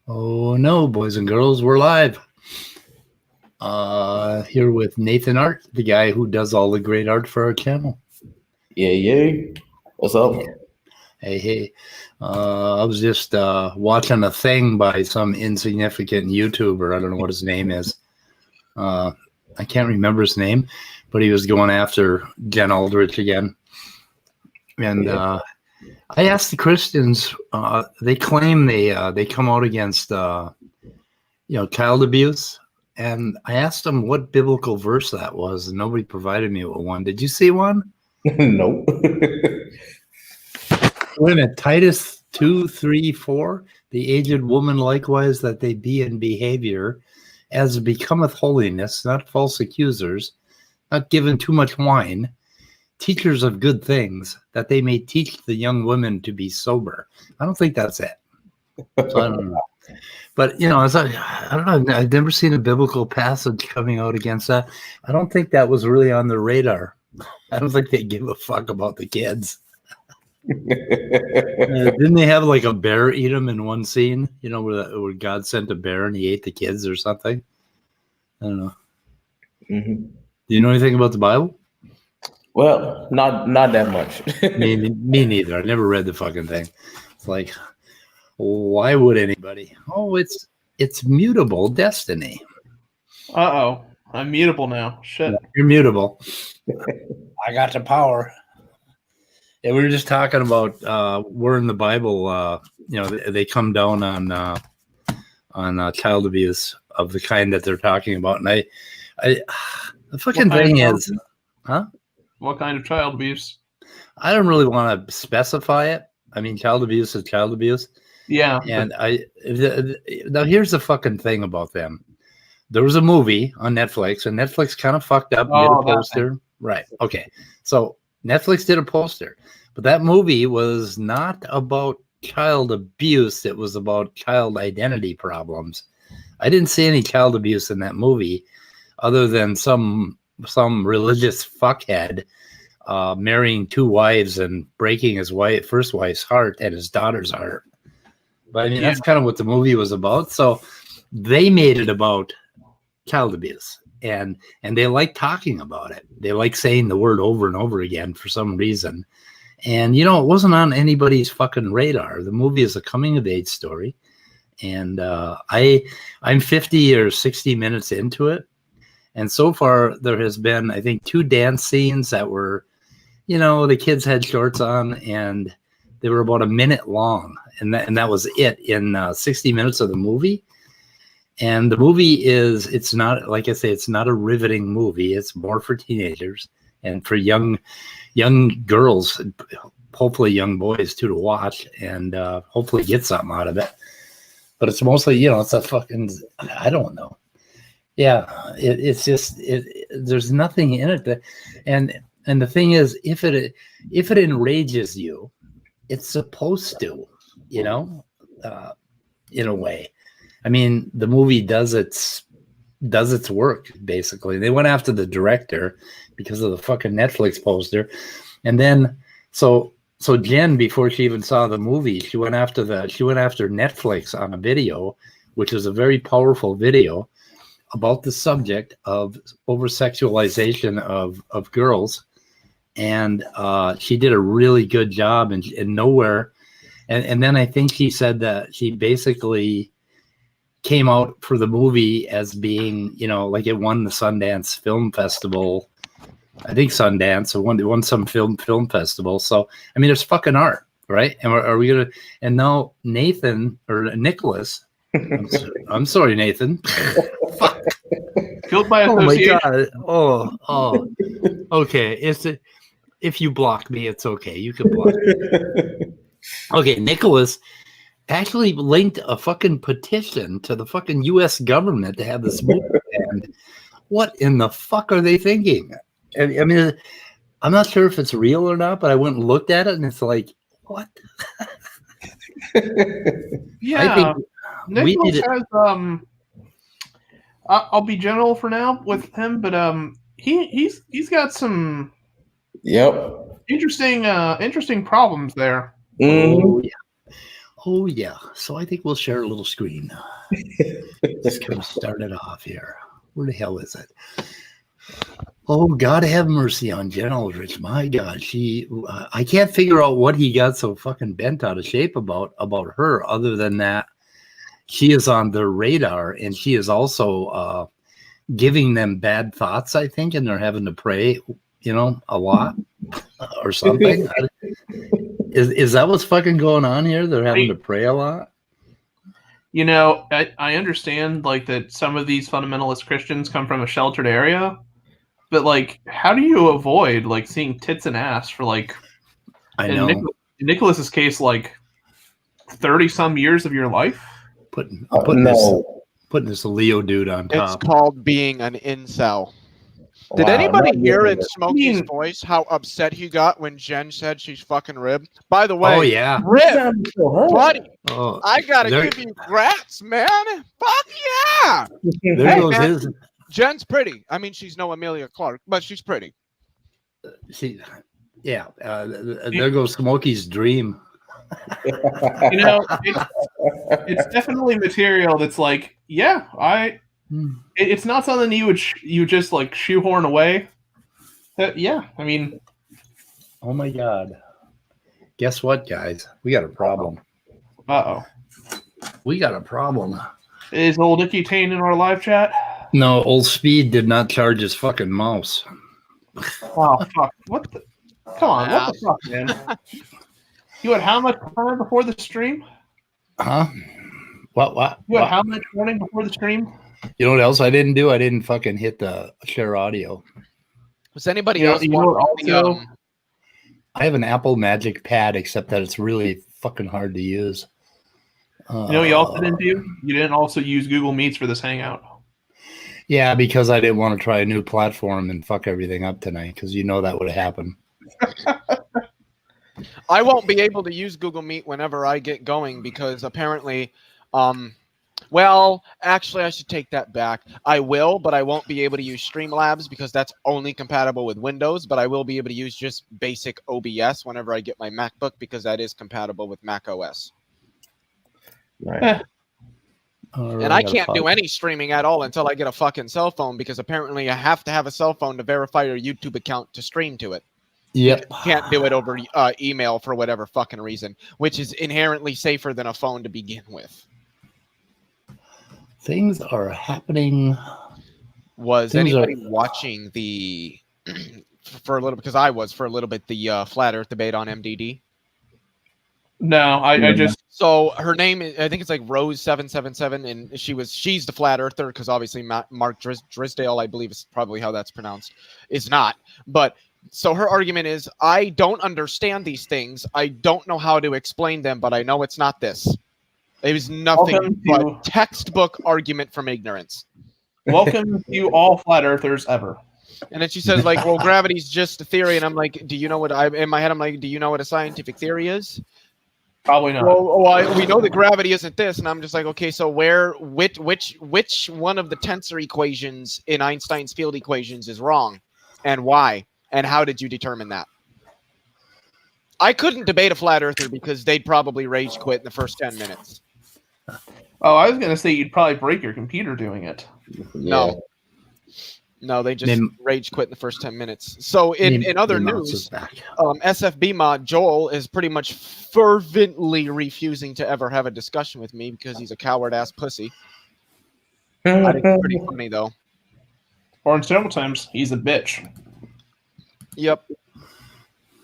Oh no, boys and girls, we're live. Here with Nathan Art, the guy who does all the great art for our channel. Yeah. What's up? Hey. I was just watching a thing by some insignificant YouTuber. I don't know what his name is. I can't remember his name, but he was going after Jen Aldrich again. And I asked the Christians. They claim they come out against child abuse. And I asked them what biblical verse that was, and nobody provided me with one. Did you see one? Nope. Wait a minute. Titus 2:3-4. The aged woman likewise that they be in behavior as becometh holiness, not false accusers, not given too much wine, teachers of good things, that they may teach the young women to be sober. I don't think that's it. So I don't know. But, I don't know. I've never seen a biblical passage coming out against that. I don't think that was really on the radar. I don't think they give a fuck about the kids. Didn't they have like a bear eat them in one scene? Where God sent a bear and he ate the kids or something? I don't know. Mm-hmm. Do you know anything about the Bible? Well, not that much. me neither. I never read the fucking thing. It's like, why would anybody? Oh, it's mutable destiny. Uh-oh. I'm mutable now. Shit. You're mutable. I got the power. Yeah, we were just talking about where in the Bible, they come down on child abuse of the kind that they're talking about. And I the fucking thing is, huh? What kind of child abuse? I don't really want to specify it. I mean, child abuse is child abuse. Yeah. And now here's the fucking thing about them. There was a movie on Netflix, and Netflix kind of fucked up and did a poster. Right. Okay. So Netflix did a poster, but that movie was not about child abuse. It was about child identity problems. I didn't see any child abuse in that movie other than some religious fuckhead marrying two wives and breaking his first wife's heart and his daughter's heart. But I mean, that's kind of what the movie was about. So they made it about child abuse, and they like talking about it. They like saying the word over and over again for some reason. And, it wasn't on anybody's fucking radar. The movie is a coming of age story. And I'm 50 or 60 minutes into it. And so far there has been, I think, 2 dance scenes that were, the kids had shorts on and they were about a minute long. And that was it in 60 minutes of the movie. And the movie it's not, like I say, it's not a riveting movie. It's more for teenagers and for young girls, hopefully young boys too, to watch and hopefully get something out of it. But it's mostly, it's a fucking, I don't know. Yeah, it's just, there's nothing in it and the thing is, if it enrages you, it's supposed to, in a way. I mean, the movie does its work, basically. They went after the director because of the fucking Netflix poster. And then so Jen, before she even saw the movie, she went after Netflix on a video, which is a very powerful video about the subject of over-sexualization of girls. And she did a really good job, and nowhere. And then I think she said that she basically came out for the movie as being, like it won the Sundance Film Festival. I think Sundance, or won some film festival. So, I mean, it's fucking art, right? And are we going to, and now Nathan, or Nicholas, I'm sorry, Nathan. Fuck. Killed by association. Oh my God. Oh. Okay. If you block me, it's okay. You can block me. Okay, Nicholas actually linked a fucking petition to the fucking U.S. government to have this movie banned. What in the fuck are they thinking? I mean, I'm not sure if it's real or not, but I went and looked at it, and it's like, what? Yeah, I think Nicholas has. I'll be general for now with him, but he's got some interesting problems there. Oh yeah. Oh, yeah. So I think we'll share a little screen. Just kind of start it off here. Where the hell is it? Oh, God have mercy on Jen Aldrich. My God, I can't figure out what he got so fucking bent out of shape about her, other than that she is on their radar, and she is also giving them bad thoughts, I think, and they're having to pray, a lot or something. Is that what's fucking going on here? They're having to pray a lot? I understand like that some of these fundamentalist Christians come from a sheltered area, but like, how do you avoid like seeing tits and ass for like, I know, in Nicholas's case, like 30 some years of your life? Putting this Leo dude on top. It's called being an incel. Did anybody hear in Smokey's voice how upset he got when Jen said she's fucking ribbed? By the way, oh yeah, Rib, buddy, oh, I gotta give you grats, man. Fuck yeah! There goes his. Jen's pretty. I mean, she's no Amelia Clark, but she's pretty. Yeah. There goes Smokey's dream. It's definitely material that's like, it's not something you just like shoehorn away. I mean, oh my God, guess what, guys? We got a problem. We got a problem. Is old Icky Tane in our live chat? No, old Speed did not charge his fucking mouse. Oh fuck! What the? Come on! What the fuck, man? You had how much time before the stream? Huh? What? You had how much warning before the stream? You know what else I didn't do? I didn't fucking hit the share audio. Was anybody else also? I have an Apple Magic Pad, except that it's really fucking hard to use. You also didn't do? You didn't also use Google Meets for this hangout. Yeah, because I didn't want to try a new platform and fuck everything up tonight, because that would happen. I won't be able to use Google Meet whenever I get going because apparently, well, actually, I should take that back. I will, but I won't be able to use Streamlabs because that's only compatible with Windows, but I will be able to use just basic OBS whenever I get my MacBook because that is compatible with Mac OS. Right. And I can't do any streaming at all until I get a fucking cell phone because apparently I have to have a cell phone to verify your YouTube account to stream to it. Yep. Can't do it over email for whatever fucking reason, which is inherently safer than a phone to begin with. Things are happening. Was anybody watching the for a little because I was for a little bit the flat Earth debate on MDD? No, I just so her name I think it's like Rose777 and she's the flat earther because obviously Mark Drisdale I believe is probably how that's pronounced is not, but so her argument is I don't understand these things, I don't know how to explain them, but I know it's not this. It was nothing but textbook argument from ignorance. Welcome to all flat earthers ever. And then she says like, well, gravity's just a theory, and I'm like, do you know what in my head I'm like, do you know what a scientific theory is? Probably not. Well, we know that gravity isn't this, and I'm just like, okay, so which one of the tensor equations in Einstein's field equations is wrong, and why, and how did you determine that? I couldn't debate a flat earther because they'd probably rage quit in the first 10 minutes. Oh, I was gonna say you'd probably break your computer doing it. Yeah. No, they just rage quit in the first 10 minutes. So in other news, SFB mod Joel is pretty much fervently refusing to ever have a discussion with me because he's a coward-ass pussy. I think it's pretty funny, though. Or in several times, he's a bitch. Yep.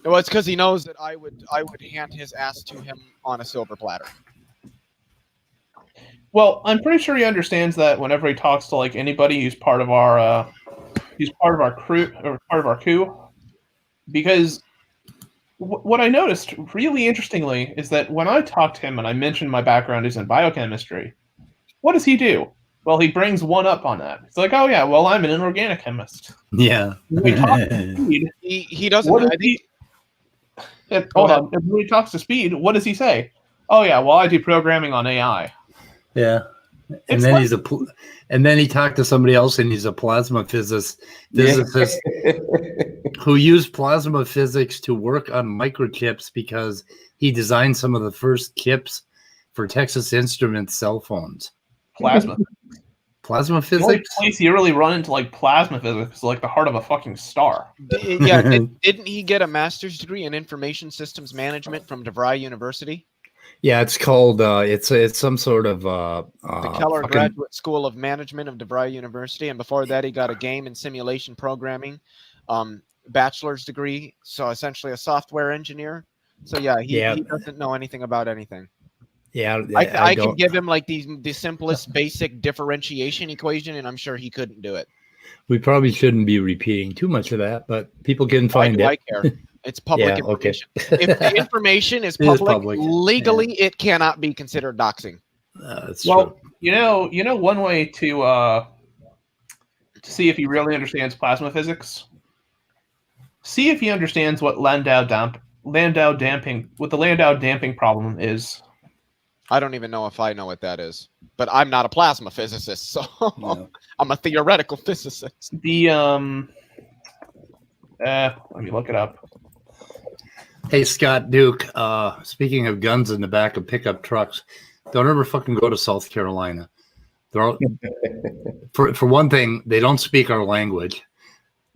Well, it's because he knows that I would hand his ass to him on a silver platter. Well, I'm pretty sure he understands that whenever he talks to like anybody who's part of our crew or part of our coup, because what I noticed really interestingly is that when I talk to him and I mention my background is in biochemistry, what does he do? Well, he brings one up on that. It's like, oh yeah, well I'm an inorganic chemist. Yeah. When he talks to Speed, he doesn't. Hold on. When he talks to Speed, what does he say? Oh yeah, well I do programming on AI. Yeah, and then and then he talked to somebody else, and he's a plasma physicist who used plasma physics to work on microchips because he designed some of the first chips for Texas Instruments cell phones. Plasma. Plasma The only physics? place you really run into like plasma physics is like the heart of a fucking star. Yeah, didn't he get a master's degree in information systems management from DeVry University? Yeah, it's called it's some sort of The Keller Graduate School of Management of DeVry University, and before that he got a game and simulation programming bachelor's degree, so essentially a software engineer. So yeah, he doesn't know anything about anything. Yeah, I can give him like the simplest basic differentiation equation, and I'm sure he couldn't do it. We probably shouldn't be repeating too much of that, but people can find it. I care. It's public information. If the information is public, legally it cannot be considered doxing. That's well, true. you know, one way to see if he really understands plasma physics. See if he understands what Landau damping problem is. I don't even know if I know what that is, but I'm not a plasma physicist, so No. I'm a theoretical physicist. The let me look it up. Hey, Scott Duke, speaking of guns in the back of pickup trucks, don't ever fucking go to South Carolina. They're all, for one thing, they don't speak our language.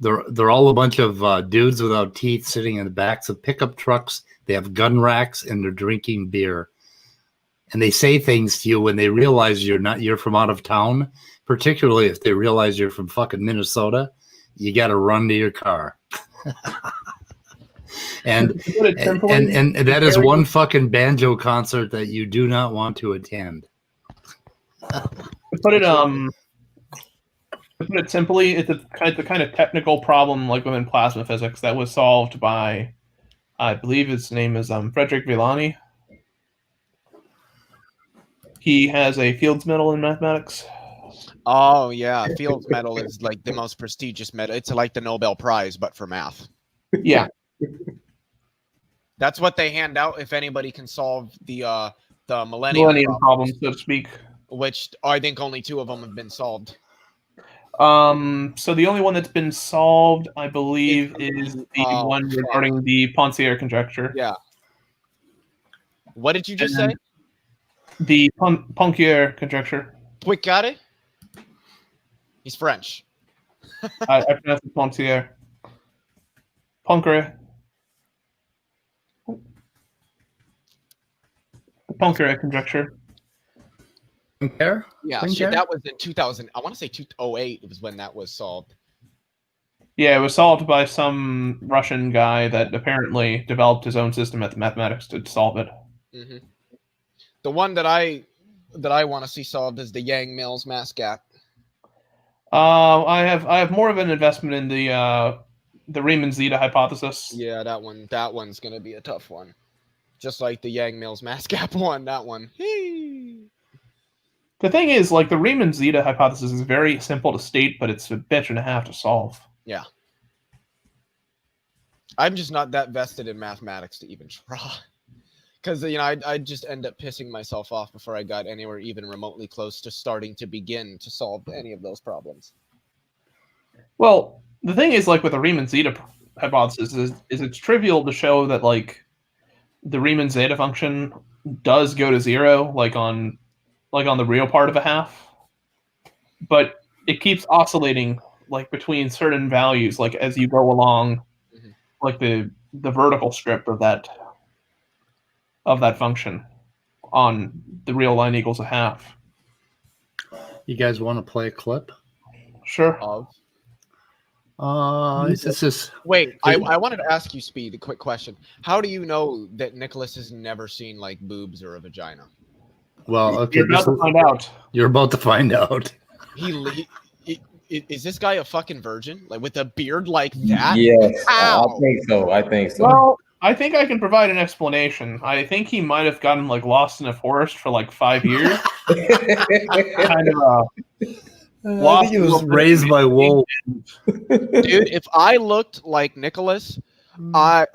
They're all a bunch of dudes without teeth sitting in the backs of pickup trucks. They have gun racks and they're drinking beer. And they say things to you when they realize you're from out of town, particularly if they realize you're from fucking Minnesota. You got to run to your car. and that is one fucking banjo concert that you do not want to attend. To put it simply, it's the kind of technical problem like within plasma physics that was solved by, I believe his name is Frederick Villani. He has a Fields Medal in mathematics. Oh yeah, Fields Medal is like the most prestigious medal. It's like the Nobel Prize, but for math. Yeah, that's what they hand out if anybody can solve the millennium problem, so to speak. Which I think only 2 of them have been solved. So the only one that's been solved, I believe, is the one regarding the Poincare conjecture. Yeah. What did you just say? The Poincare conjecture. Poincare? He's French. I pronounce it Poincare. Poincare. The Poincare conjecture. Poincare? Yeah, shit, that was in 2000. I want to say 2008 was when that was solved. Yeah, it was solved by some Russian guy that apparently developed his own system at the mathematics to solve it. Mm-hmm. The one that I want to see solved is the Yang-Mills mass gap. I have more of an investment in the Riemann-Zeta hypothesis. Yeah, that one's gonna be a tough one. Just like the Yang-Mills mass gap one, that one. The thing is, like, the Riemann-Zeta hypothesis is very simple to state, but it's a bitch and a half to solve. Yeah. I'm just not that vested in mathematics to even try. Because, I'd just end up pissing myself off before I got anywhere even remotely close to starting to begin to solve any of those problems. Well, the thing is, like, with the Riemann-Zeta hypothesis is it's trivial to show that, like, the Riemann-Zeta function does go to 0, like on the real part of a half. But it keeps oscillating, like, between certain values, like, as you go along, like, the vertical strip of that function on the real line equals a half. You guys want to play a clip? Sure. Wait, I wanted to ask you, Speed, a quick question. How do you know that Nicholas has never seen like boobs or a vagina? Well, okay, you're about to find out. You're about to find out. Is this guy a fucking virgin? Like with a beard like that? Yes, I think so. Well, I think I can provide an explanation. I think he might have gotten like lost in a forest for like 5 years. Kind of I think he was raised by wolves. Dude, if I looked like Nicholas, bud.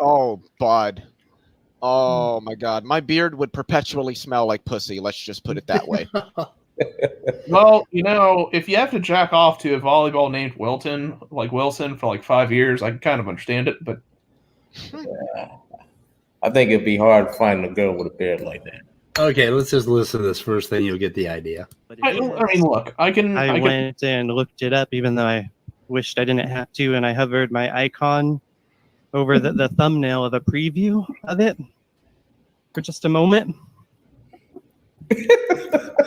Oh my god, my beard would perpetually smell like pussy. Let's just put it that way. Well, if you have to jack off to a volleyball named Wilson for like 5 years, I can kind of understand it, but I think it'd be hard to find a girl with a beard like that. Okay, let's just listen to this first, then you'll get the idea. I mean, look, I went and looked it up, even though I wished I didn't have to, and I hovered my icon over the thumbnail of a preview of it for just a moment.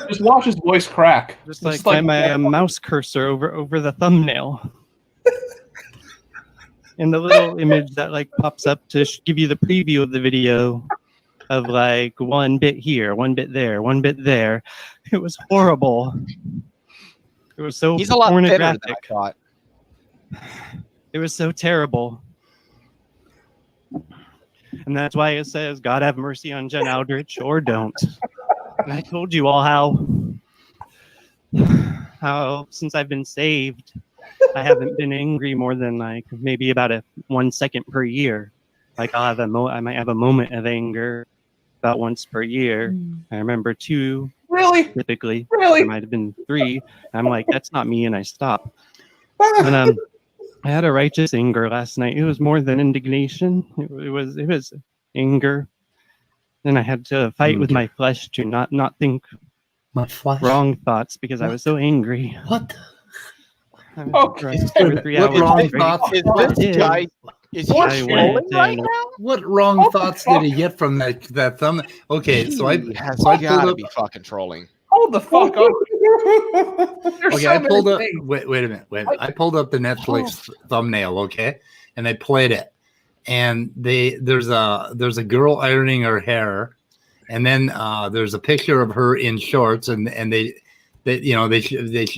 Just watch his voice crack. Just like my mouse cursor over the thumbnail. And the little image that like pops up to give you the preview of the video of like 1 bit here, 1 bit there, 1 bit there. It was horrible. It was so He's a lot pornographic. thinner than I thought. It was so terrible. And that's why it says, God have mercy on Jen Aldrich, or don't. And I told you all how since I've been saved, I haven't been angry more than like maybe about 1 second per year. Like I might have a moment of anger about once per year. I remember 2 Really? typically. Really? It might have been 3. I'm like, that's not me, and I stop. And I had a righteous anger last night. It was more than indignation. It was anger. And I had to fight with my flesh to not think My flesh. wrong thoughts because I was so angry. What? Okay. For 3 What hours wrong straight. thoughts? Is I this did. guy? Is he I trolling went right and- now? What wrong thoughts did he get from that thumb? Okay, so I He has pulled gotta up. be fucking trolling. Hold the fuck up. There's Okay, so I many pulled up. things. Wait a minute. I pulled up the Netflix thumbnail. Okay, and I played it, and there's a girl ironing her hair, and then there's a picture of her in shorts, and they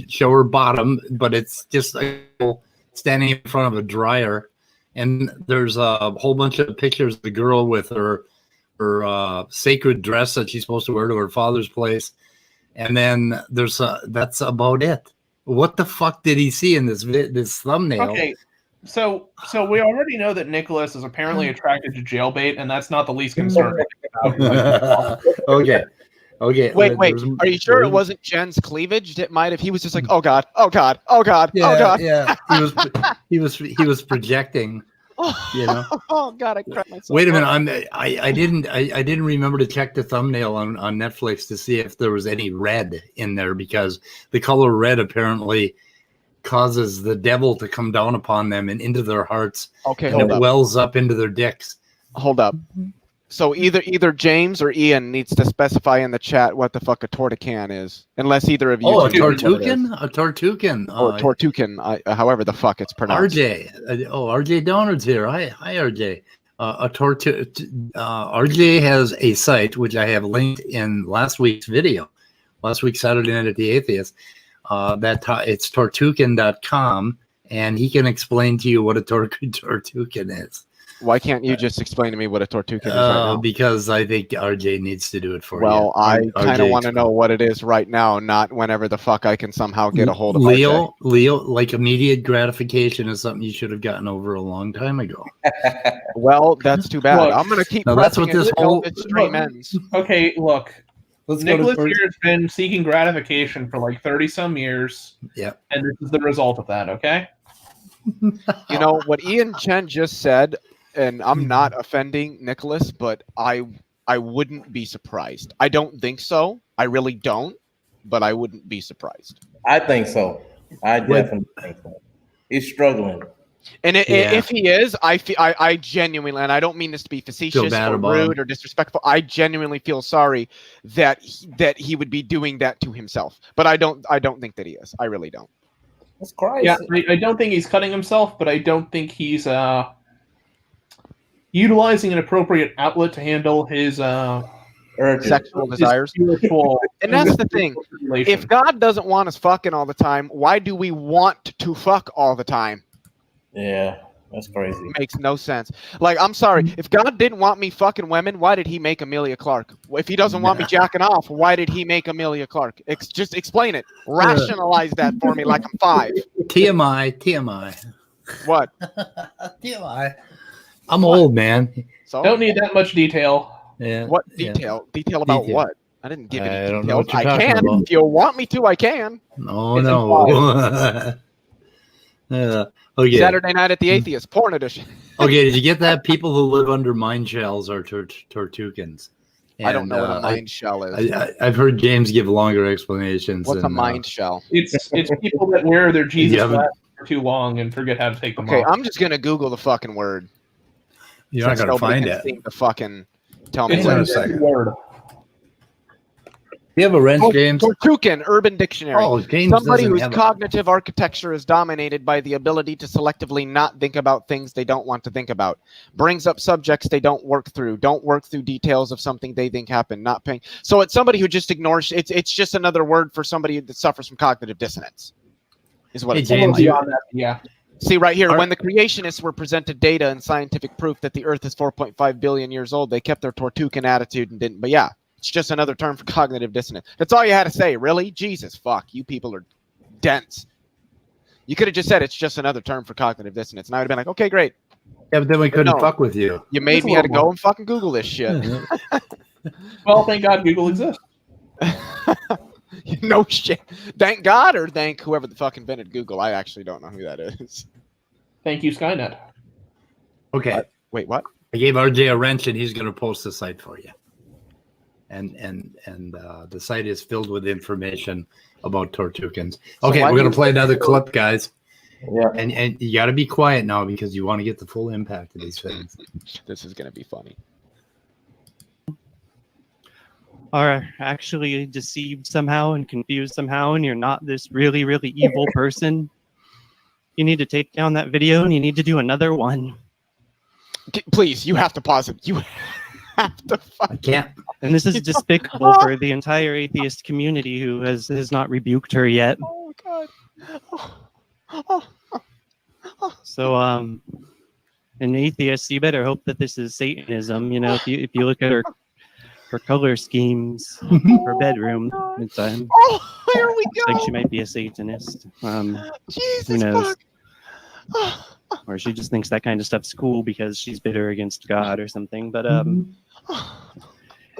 show her bottom, but it's just a girl standing in front of a dryer, and there's a whole bunch of pictures of the girl with her sacred dress that she's supposed to wear to her father's place. And then that's about it. What the fuck did he see in this thumbnail? Okay, so we already know that Nicholas is apparently attracted to jailbait, and that's not the least concerning. Okay. Wait. Are you sure it wasn't Jen's cleavage? It might have. He was just like, oh god, oh god, oh god, Yeah, oh god. yeah. He was projecting. You know. Oh god, I crap myself. Wait a minute. I didn't remember to check the thumbnail on Netflix to see if there was any red in there, because the color red apparently causes the devil to come down upon them and into their hearts. Okay, and hold it up. wells up into their dicks. Hold up. So either James or Ian needs to specify in the chat what the fuck a tortican is, unless either of you. Oh, a can do what it is. tortucan? A tortucan. Or tortucan, however the fuck it's pronounced. RJ. RJ Downard's here. Hi, RJ. RJ has a site which I have linked in last week's video, last week's Saturday Night at the Atheist. It's tortucan.com, and he can explain to you what a tortucan is. Why can't you just explain to me what a tortucan is right now? Because I think RJ needs to do it for you. Well, I kind of RJ want to know what it is right now, not whenever the fuck I can somehow get a hold of RJ. Leo, like immediate gratification is something you should have gotten over a long time ago. Well, that's too bad. Look, I'm gonna keep. now that's pressing what this until whole- this stream ends. Okay, look. Let's go Nicholas to here has been seeking gratification for like 30-some years. Yeah. And this is the result of that, okay? You know what Ian Chen just said, and I'm not offending Nicholas, but I wouldn't be surprised. I don't think so. I really don't, but I wouldn't be surprised. I think so. I definitely think so. He's struggling. And if he is, I genuinely, and I don't mean this to be facetious or rude or disrespectful, I genuinely feel sorry that he would be doing that to himself. But I don't think that he is. I really don't. That's crazy. Yeah, I don't think he's cutting himself, but I don't think he's utilizing an appropriate outlet to handle his sexual desires. Spiritual And that's the thing. relation. If God doesn't want us fucking all the time, why do we want to fuck all the time? Yeah, that's crazy. It makes no sense. Like, I'm sorry. If God didn't want me fucking women, why did he make Amelia Clark? If he doesn't want me jacking off, why did he make Amelia Clark? Just explain it. Rationalize that for me like I'm 5. TMI. What? TMI. I'm old, man. So Don't need that much detail. Yeah. what yeah. detail? Detail about Detail. what? I didn't give I any don't know details. what you're I talking can. about. If you want me to, I can. No, It's no. Okay. Saturday Night at the Atheist, porn edition. Okay, did you get that? People who live under mine shells are tortucans. I don't know what a mind shell is. I've heard James give longer explanations. What's a mind shell? It's people that wear their Jesus glasses for too long and forget how to take them Okay, off. I'm just gonna Google the fucking word. You're not gonna find it. To fucking tell me It's Wait a a second. word. You have a wrench, James? Tortukin, Urban Dictionary. Oh, James Somebody doesn't whose have cognitive architecture is dominated by the ability to selectively not think about things they don't want to think about. Brings up subjects they don't work through details of something they think happened, not paying. So it's somebody who just ignores, it's just another word for somebody that suffers from cognitive dissonance. Is what Hey, it's James, like. Yeah. See right here, Are- when the creationists were presented data and scientific proof that the Earth is 4.5 billion years old, they kept their Tortukin attitude and didn't. But yeah, it's just another term for cognitive dissonance. That's all you had to say, really? Jesus, fuck. You people are dense. You could have just said it's just another term for cognitive dissonance, and I would have been like, okay, great. Yeah, but then we couldn't no. fuck with you. You made Just a me have to little go and fucking Google this shit. Well, thank God Google exists. No shit. Thank God or thank whoever the fuck invented Google. I actually don't know who that is. Thank you, Skynet. Okay. Wait, what? I gave RJ a wrench, and he's going to post the site for you. And the site is filled with information about Tortukins. Okay, we're going to play another clip, guys. Yeah. And you got to be quiet now because you want to get the full impact of these things. This is going to be funny. Are actually deceived somehow and confused somehow, and you're not this really, really evil person, you need to take down that video and you need to do another one. Please, you have to pause it. You have to I can't. And this is despicable for the entire atheist community who has not rebuked her yet. Oh, God. So, an atheist, you better hope that this is Satanism. You know, if you look at her color schemes, her bedroom, it's Oh, here we go. like she might be a Satanist. Jesus, who knows? fuck. Or she just thinks that kind of stuff's cool because she's bitter against God or something. But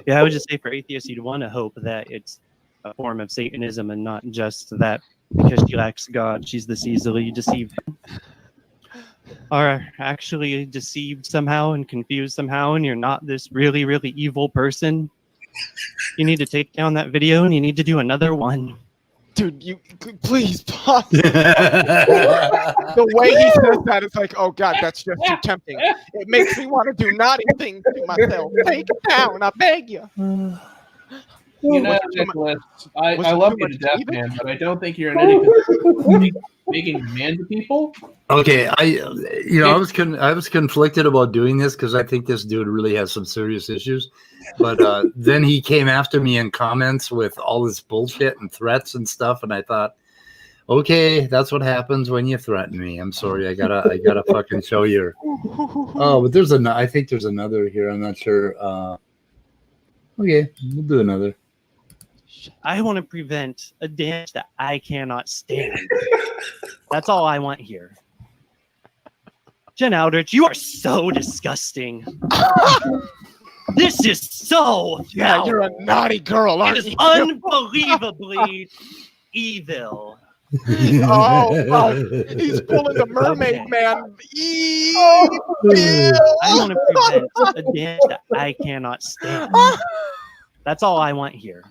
yeah, I would just say for atheists, you'd want to hope that it's a form of Satanism and not just that because she lacks God, she's this easily deceived. Are actually deceived somehow and confused somehow, and you're not this really, really evil person. You need to take down that video and you need to do another one. Dude, you please pause. The way he says that, it's like, oh God, that's just too tempting. It makes me want to do naughty things to myself. Take it down, I beg you. You know, Nicholas, I love you to death, man, but I don't think you're in any position making demands of people. Okay, I was conflicted about doing this because I think this dude really has some serious issues. But then he came after me in comments with all this bullshit and threats and stuff, and I thought, okay, that's what happens when you threaten me. I'm sorry, I gotta fucking show you. Oh, but I think there's another here. I'm not sure. Okay, we'll do another. I want to prevent a dance that I cannot stand. That's all I want here. Jen Aldrich, you are so disgusting. This is so Yeah, you're a naughty girl, It aren't is you? unbelievably evil. Oh, fuck. He's pulling the mermaid Okay. man. I want to prevent a dance that I cannot stand. That's all I want here.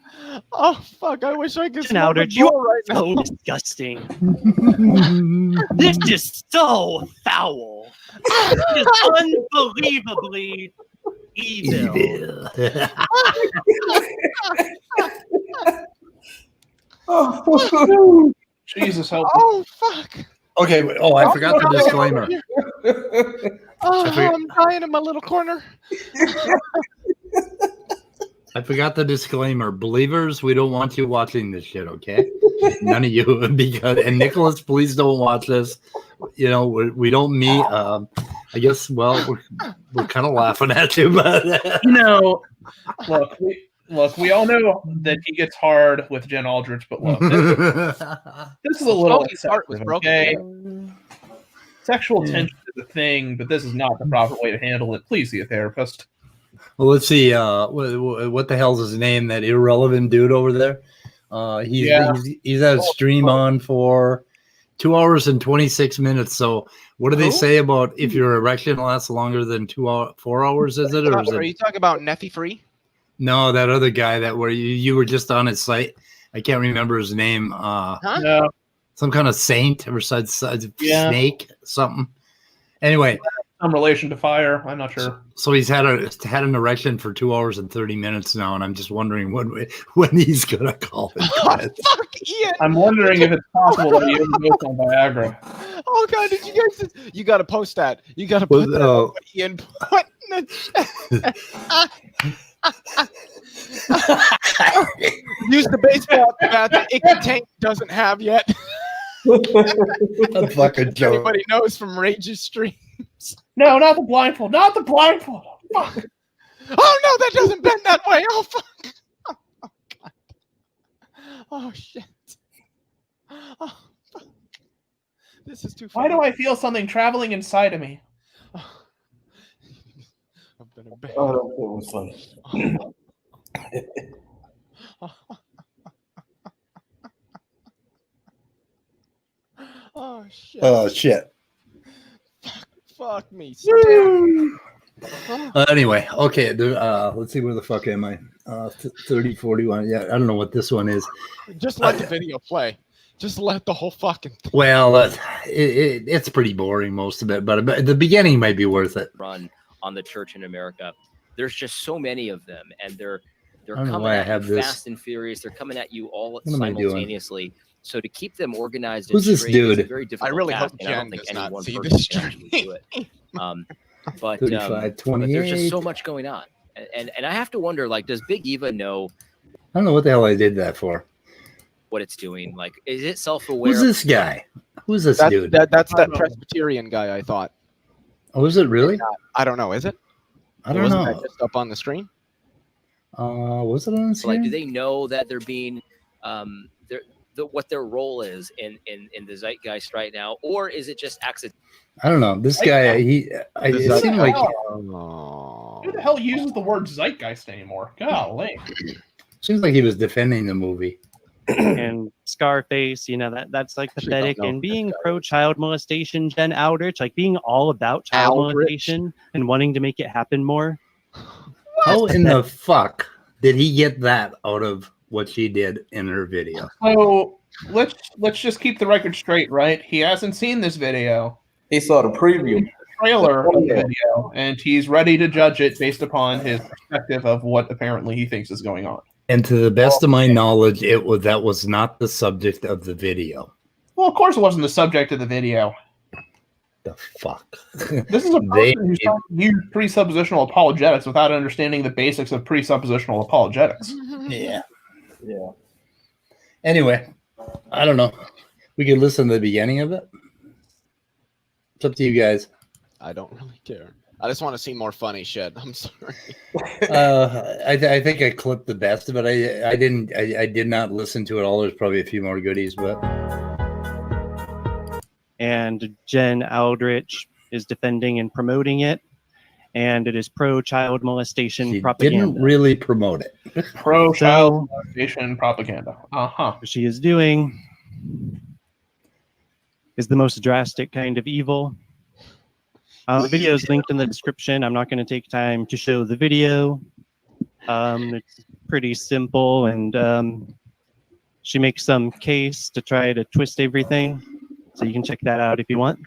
Oh fuck! I wish I could. Jen Aldrich, you are so disgusting. This is so foul. It is unbelievably evil. Jesus help me. Oh fuck! Okay. Oh, I forgot the disclaimer. Oh, forgot- I'm dying in my little corner. I forgot the disclaimer. Believers, we don't want you watching this shit, okay? None of you. And Nicholas, please don't watch this. You know, we don't meet. I guess, well, we're kind of laughing at you, but. Look, we all know that he gets hard with Jen Aldrich, but look, this is a little Smokey's heart was excessive, broken. okay? Sexual tension is a thing, but this is not the proper way to handle it. Please see a therapist. Well, let's see. What the hell's his name? That irrelevant dude over there. He's had a stream on for 2 hours and 26 minutes. So, what do they say about if your erection lasts longer than 4 hours? Is it or is Are it? you talking about Neffy Free? No, that other guy that where you were just on his site. I can't remember his name. No. Some kind of saint or snake, something. Anyway, Some relation to fire. I'm not sure. So he's had an erection for 2 hours and 30 minutes now, and I'm just wondering when he's gonna call it. Fuck Ian. I'm wondering if it's possible that he overdosed on Viagra. Oh god, did you guys? You gotta post that. You gotta put that on what Ian put in the chat. Use the baseball bat that Icky Tank doesn't have yet. A fucking joke. Anybody knows from Rage's streams. No, not the blindfold. Not the blindfold. Fuck. Oh no, that doesn't bend that way. Oh fuck. Oh god. Oh shit. Oh fuck. This is too funny. Why do I feel something traveling inside of me? I've been a bad. Oh, that was funny. Oh shit. Oh shit. Fuck me. Anyway, okay. Let's see, where the fuck am I? 30, 41. Yeah, I don't know what this one is. Just let the video play. Just let the whole fucking thing. Well, it's pretty boring, most of it, but the beginning might be worth it. Run on the church in America. There's just so many of them, and they're I don't know coming why I at have you this. fast and furious. They're coming at you all What am I doing? simultaneously. So to keep them organized, Who's and this straight is a dude? very difficult I really task, hope and I don't Jen think does any not one see person this can actually stream. do it. But 35, but 28. there's just so much going on, and I have to wonder, like, does Big Eva know I don't know what the hell I did that for. what it's doing? Like, is it self-aware? Who's this guy? Who's this dude? That's that Presbyterian guy I thought. Oh, is it really? I don't know. Is it? I don't Wasn't know. that just up on the screen? Was it on the So, like, do screen? they know that they're being what their role is in the zeitgeist right now, or is it just accident? I don't know. This guy, it seemed like Who the hell uses the word zeitgeist anymore? Golly. seems like he was defending the movie. And Scarface, that's like Actually, don't pathetic. know And if being that's pro child molestation, Jen Aldrich, like being all about child Aldrich? molestation and wanting to make it happen more. How in the fuck did he get that out of what she did in her video? So let's just keep the record straight, right? He hasn't seen this video. He saw the preview. Trailer of the video, and he's ready to judge it based upon his perspective of what apparently he thinks is going on. And to the best of my knowledge, that was not the subject of the video. Well, of course it wasn't the subject of the video. The fuck? This is a person who's trying to use presuppositional apologetics without understanding the basics of presuppositional apologetics. Yeah. Yeah. Anyway, I don't know. We could listen to the beginning of it. It's up to you guys. I don't really care. I just want to see more funny shit. I'm sorry. I think I clipped the best of it. I did not listen to it all. There's probably a few more goodies, but And Jen Aldrich is defending and promoting it. And it is pro child molestation she propaganda. didn't really promote it. Pro-child molestation propaganda. Uh-huh. What she is doing is the most drastic kind of evil. The video is linked in the description. I'm not going to take time to show the video. It's pretty simple, and she makes some case to try to twist everything. So you can check that out if you want.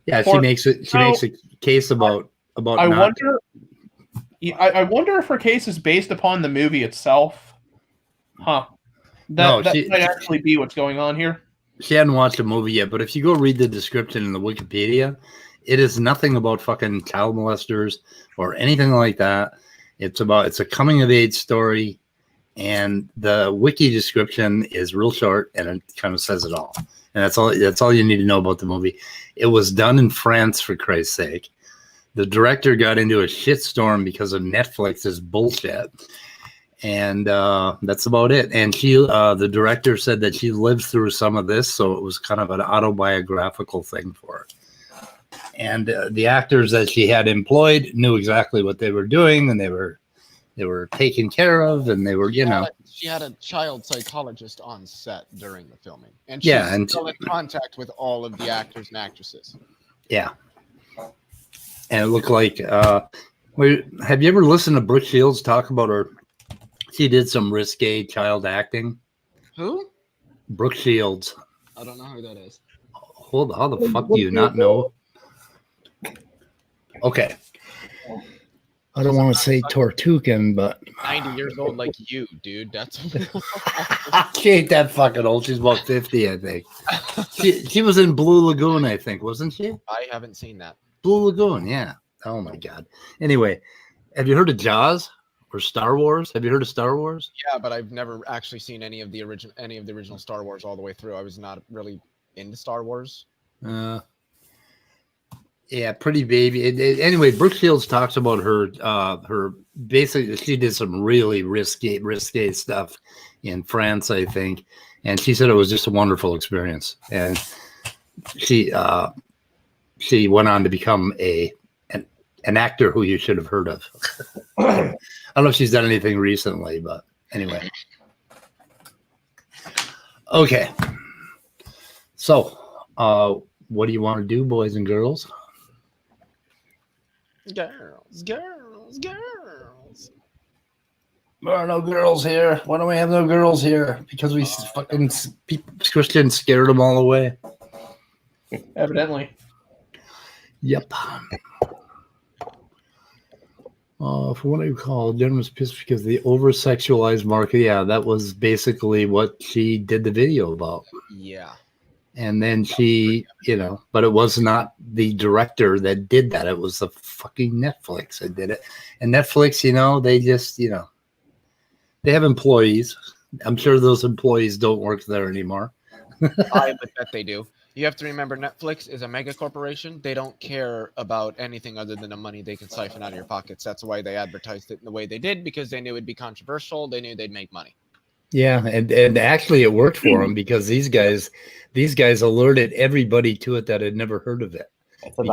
Yeah, she makes a case about I wonder if her case is based upon the movie itself. Huh. That might actually be what's going on here. She hadn't watched the movie yet, but if you go read the description in the Wikipedia, it is nothing about fucking child molesters or anything like that. It's a coming of age story, and the wiki description is real short, and it kind of says it all. And that's all you need to know about the movie. It was done in France, for Christ's sake. The director got into a shitstorm because of Netflix's bullshit. And that's about it. And the director said that she lived through some of this, so it was kind of an autobiographical thing for her. And the actors that she had employed knew exactly what they were doing, and they were taken care of, and they were, She had a child psychologist on set during the filming, and she's still in contact with all of the actors and actresses. Yeah. And it looked like Wait, have you ever listened to Brooke Shields talk about her? She did some risque child acting. Who? Brooke Shields. I don't know who that is. Hold, how the fuck do you not know? Okay. I don't want to say Tortugan, but 90 years old like you, dude. That's she ain't that fucking old. She's about 50, I think. She was in Blue Lagoon, I think, wasn't she? I haven't seen that. Blue Lagoon, yeah. Oh my god. Anyway, have you heard of Jaws or Star Wars? Have you heard of Star Wars? Yeah, but I've never actually seen any of the original Star Wars all the way through. I was not really into Star Wars. Yeah, pretty baby. Anyway, Brooke Shields talks about her basically she did some really risque stuff in France, I think, and she said it was just a wonderful experience. And she went on to become an actor who you should have heard of. I don't know if she's done anything recently, but anyway. Okay. So, what do you want to do, boys and girls? Girls. There are no girls here. Why don't we have no girls here? Because we fucking Christians scared them all away. Evidently. Yep. For what I recall, Jen was pissed because the over-sexualized market. Yeah, that was basically what she did the video about. Yeah. And then she, but it was not the director that did that. It was the fucking Netflix that did it. And Netflix, they just, they have employees. I'm sure those employees don't work there anymore. I would bet they do. You have to remember, Netflix is a mega corporation. They don't care about anything other than the money they can siphon out of your pockets. That's why they advertised it in the way they did, because they knew it'd be controversial. They knew they'd make money. Yeah, and actually it worked for them because these guys alerted everybody to it that had never heard of it. All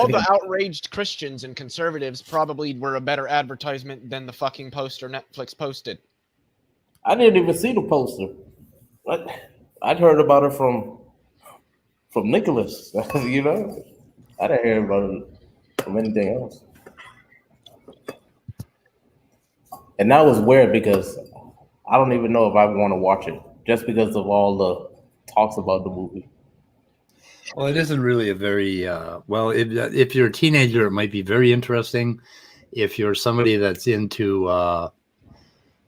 the outraged Christians and conservatives probably were a better advertisement than the fucking poster Netflix posted. I didn't even see the poster. I'd heard about it from Nicholas. I didn't hear about it from anything else. And that was weird because I don't even know if I want to watch it just because of all the talks about the movie. Well, it isn't really a very if you're a teenager, it might be very interesting. If you're somebody that's into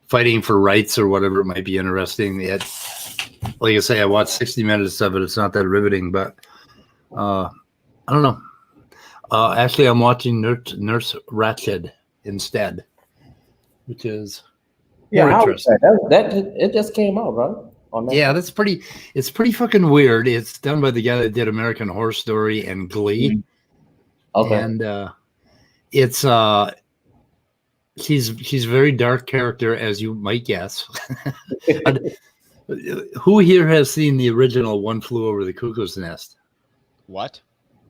fighting for rights or whatever, it might be interesting. Like I say, I watched 60 minutes of it. It's not that riveting, but I don't know. Actually, I'm watching Nurse Ratched instead, which is more interesting. That it just came out, right? Yeah, it's pretty fucking weird. It's done by the guy that did American Horror Story and Glee. Okay. And it's she's a very dark character, as you might guess. Who here has seen the original One Flew Over the Cuckoo's Nest? What?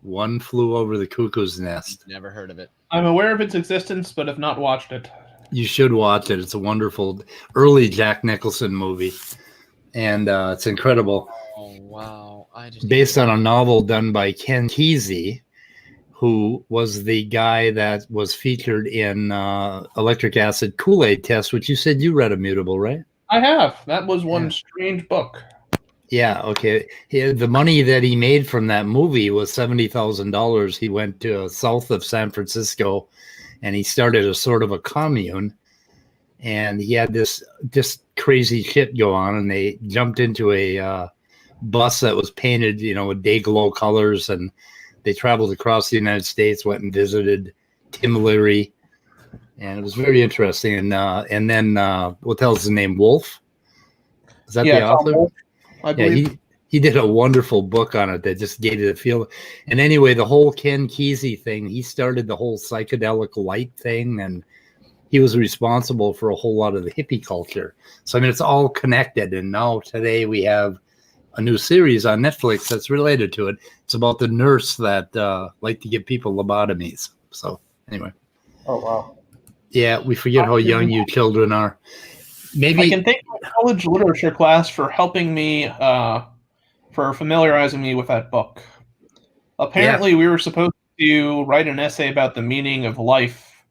One Flew Over the Cuckoo's Nest. Never heard of it. I'm aware of its existence, but have not watched it. You should watch it. It's a wonderful early Jack Nicholson movie. And it's incredible. Oh, wow. Based on a novel done by Ken Kesey, who was the guy that was featured in Electric Acid Kool-Aid Test, which you said you read, Immutable, right? I have. That was one strange book. Yeah, okay. The money that he made from that movie was $70,000. He went to south of San Francisco, and he started a sort of a commune. And he had this just crazy shit go on, and they jumped into a bus that was painted, with day glow colors, and they traveled across the United States, went and visited Tim Leary, and it was very interesting. And then what the hell is his name? Wolf? Is that the author? Wolf, I believe. He did a wonderful book on it that just gave it a feel. And anyway, the whole Ken Kesey thing, he started the whole psychedelic light thing, and he was responsible for a whole lot of the hippie culture. So, I mean, it's all connected. And now today we have a new series on Netflix that's related to it. It's about the nurse that liked to give people lobotomies. So, anyway. Oh, wow. Yeah, we forget how young you children are. Maybe I can thank my college literature class for helping me, for familiarizing me with that book. Apparently, we were supposed to to write an essay about the meaning of life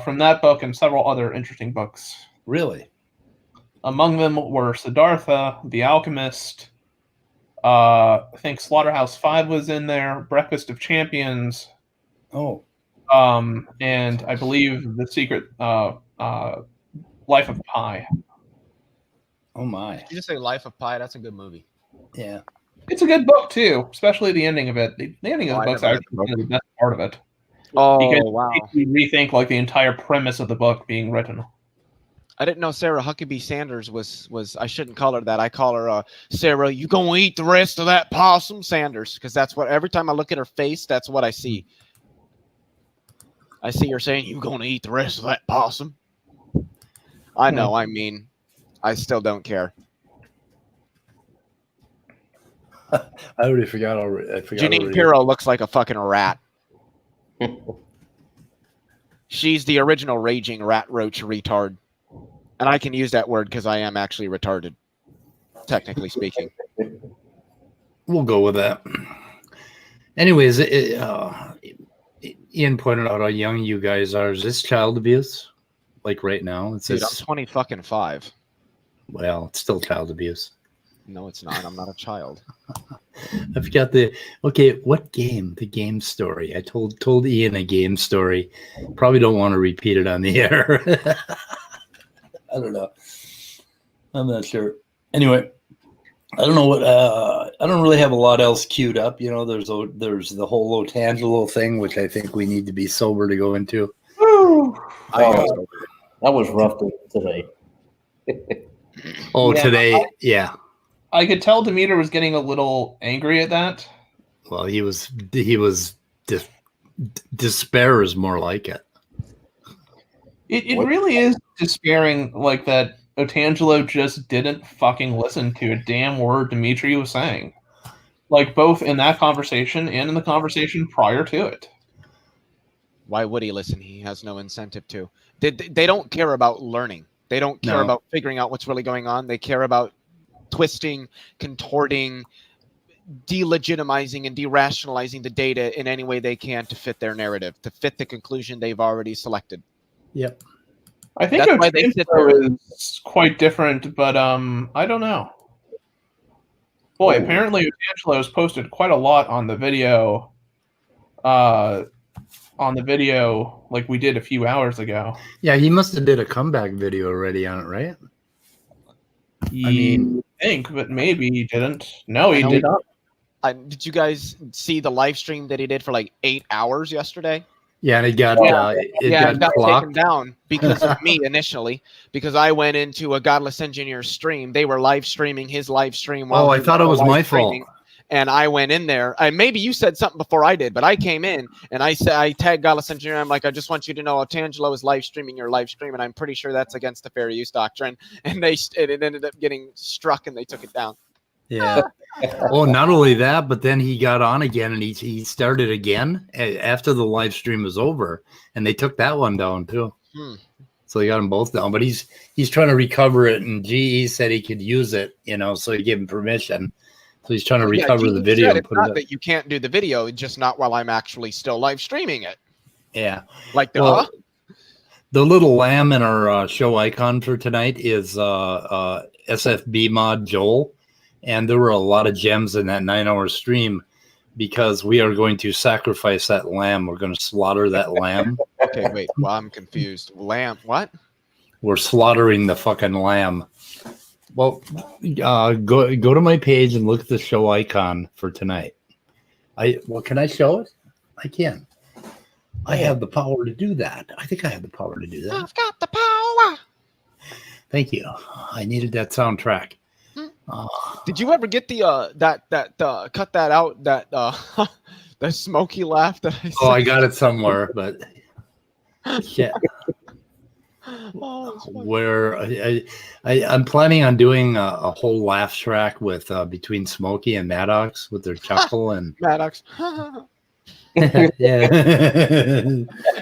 from that book and several other interesting books. Really? Among them were Siddhartha, The Alchemist. I think Slaughterhouse-Five was in there. Breakfast of Champions. Oh. And I believe The Secret Life of Pi. Oh my. Did you just say Life of Pi? That's a good movie. Yeah. It's a good book too, especially the ending of it. The ending of the I book's never actually one of the best part of it. Oh, Because wow. it makes you rethink like the entire premise of the book being written. I didn't know Sarah Huckabee Sanders was I shouldn't call her that. I call her Sarah, you gonna eat the rest of that possum Sanders, because that's what every time I look at her face, that's what I see. I see her saying, you gonna eat the rest of that possum. I know, I mean, I still don't care. I already forgot already. Janine Pirro looks like a fucking rat. She's the original raging rat roach retard. And I can use that word because I am actually retarded, technically speaking. We'll go with that. Anyways, Ian pointed out how young you guys are. Is this child abuse? Like right now? It Dude, says, I'm 20 well, it's still child abuse. No, it's not. I'm not a child. I forgot what game? The game story. I told Ian a game story. Probably don't want to repeat it on the air. I don't know. I'm not sure. Anyway, I don't know what. I don't really have a lot else queued up. You know, there's the whole Otangelo thing, which I think we need to be sober to go into. That was rough today. Oh, Yeah, today, yeah. I could tell Demeter was getting a little angry at that. Well, he was despair is more like it. It really is despairing, like that Otangelo just didn't fucking listen to a damn word Dimitri was saying. Like both in that conversation and in the conversation prior to it. Why would he listen? He has no incentive to. They don't care about learning. They don't care about figuring out what's really going on. They care about twisting, contorting, delegitimizing, and derationalizing the data in any way they can to fit their narrative, to fit the conclusion they've already selected. Yep. I think Otangelo is quite different, but I don't know. Boy, apparently Otangelo has posted quite a lot on the video. Like we did a few hours ago. Yeah, he must have did a comeback video already on it, right? I think, but maybe he didn't. No, he did not. Did you guys see the live stream that he did for like 8 hours yesterday? Yeah, and it got taken down because of me initially, because I went into a Godless Engineer stream. They were live streaming his live stream. Oh, I thought it was my fault. And I went in there. Maybe you said something before I did, but I came in and I said, I tagged Godless Engineer. I'm like, I just want you to know Otangelo is live streaming your live stream, and I'm pretty sure that's against the fair use doctrine. And it ended up getting struck, and they took it down. Yeah. Oh, not only that, but then he got on again, and he started again after the live stream was over, and they took that one down too. So they got them both down. But he's trying to recover it, and GE said he could use it, so he gave him permission. So he's trying to recover the video. And put not that you can't do the video, just not while I'm actually still live streaming it. Yeah. Like the little lamb in our show icon for tonight is SFB mod Joel. And there were a lot of gems in that 9-hour stream because we are going to sacrifice that lamb. We're going to slaughter that lamb. Okay, wait. Well, I'm confused. Lamb, what? We're slaughtering the fucking lamb. Well, go to my page and look at the show icon for tonight. Can I show it? I can. I have the power to do that. I think I have the power to do that. I've got the power. Thank you. I needed that soundtrack. Did you ever get the cut that out, that the smoky laugh that I said? Oh, I got it somewhere, but shit. Where I'm planning on doing a whole laugh track with between Smokey and Maddox with their chuckle and Maddox. Yeah.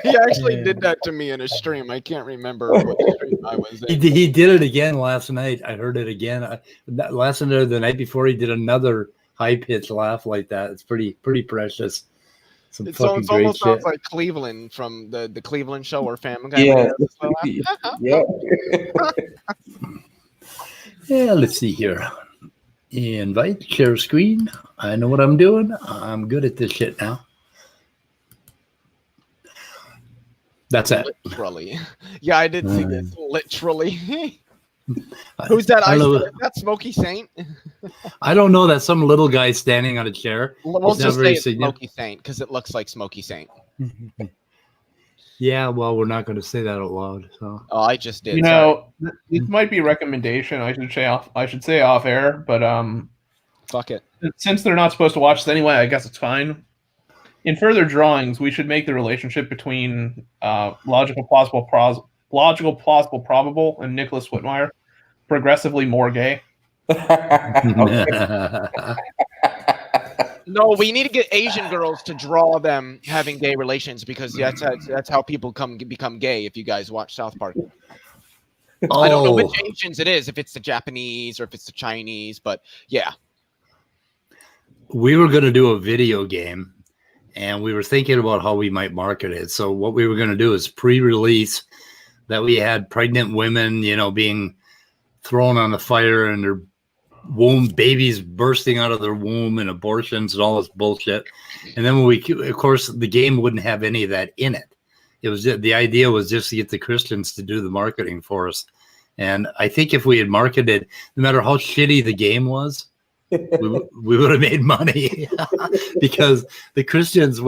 He actually did that to me in a stream. I can't remember what stream I was in. He did it again last night. I heard it again. Last night or the night before, he did another high pitched laugh like that. It's pretty precious. Some It fucking great almost shit. sounds like Cleveland from the Cleveland show or Family Guy. Yeah. Yeah. Yeah, let's see here. Invite, share screen. I know what I'm doing. I'm good at this shit now. That's it. Literally. Yeah, I did see this. Literally. Who's that? I don't know. Is that Smokey Saint? I don't know that some little guy standing on a chair. We'll It's not just very say it's significant. Smokey Saint because it looks like Smokey Saint. Yeah, well, we're not going to say that out loud. So Oh, I just did. You know, this might be a recommendation. I should say off air, but fuck it. since they're not supposed to watch this anyway, I guess it's fine. In further drawings, we should make the relationship between logical, plausible, probable, and Nicholas Whitmire progressively more gay. No, we need to get Asian girls to draw them having gay relations because that's how people become gay. If you guys watch South Park, I don't know which Asians it is, if it's the Japanese or if it's the Chinese, but yeah. We were going to do a video game, and we were thinking about how we might market it. So what we were going to do is pre-release that we had pregnant women, being thrown on the fire and their womb, babies bursting out of their womb and abortions and all this bullshit. And then of course, the game wouldn't have any of that in it. It was the idea was just to get the Christians to do the marketing for us. And I think if we had marketed, no matter how shitty the game was, we would have made money because the Christians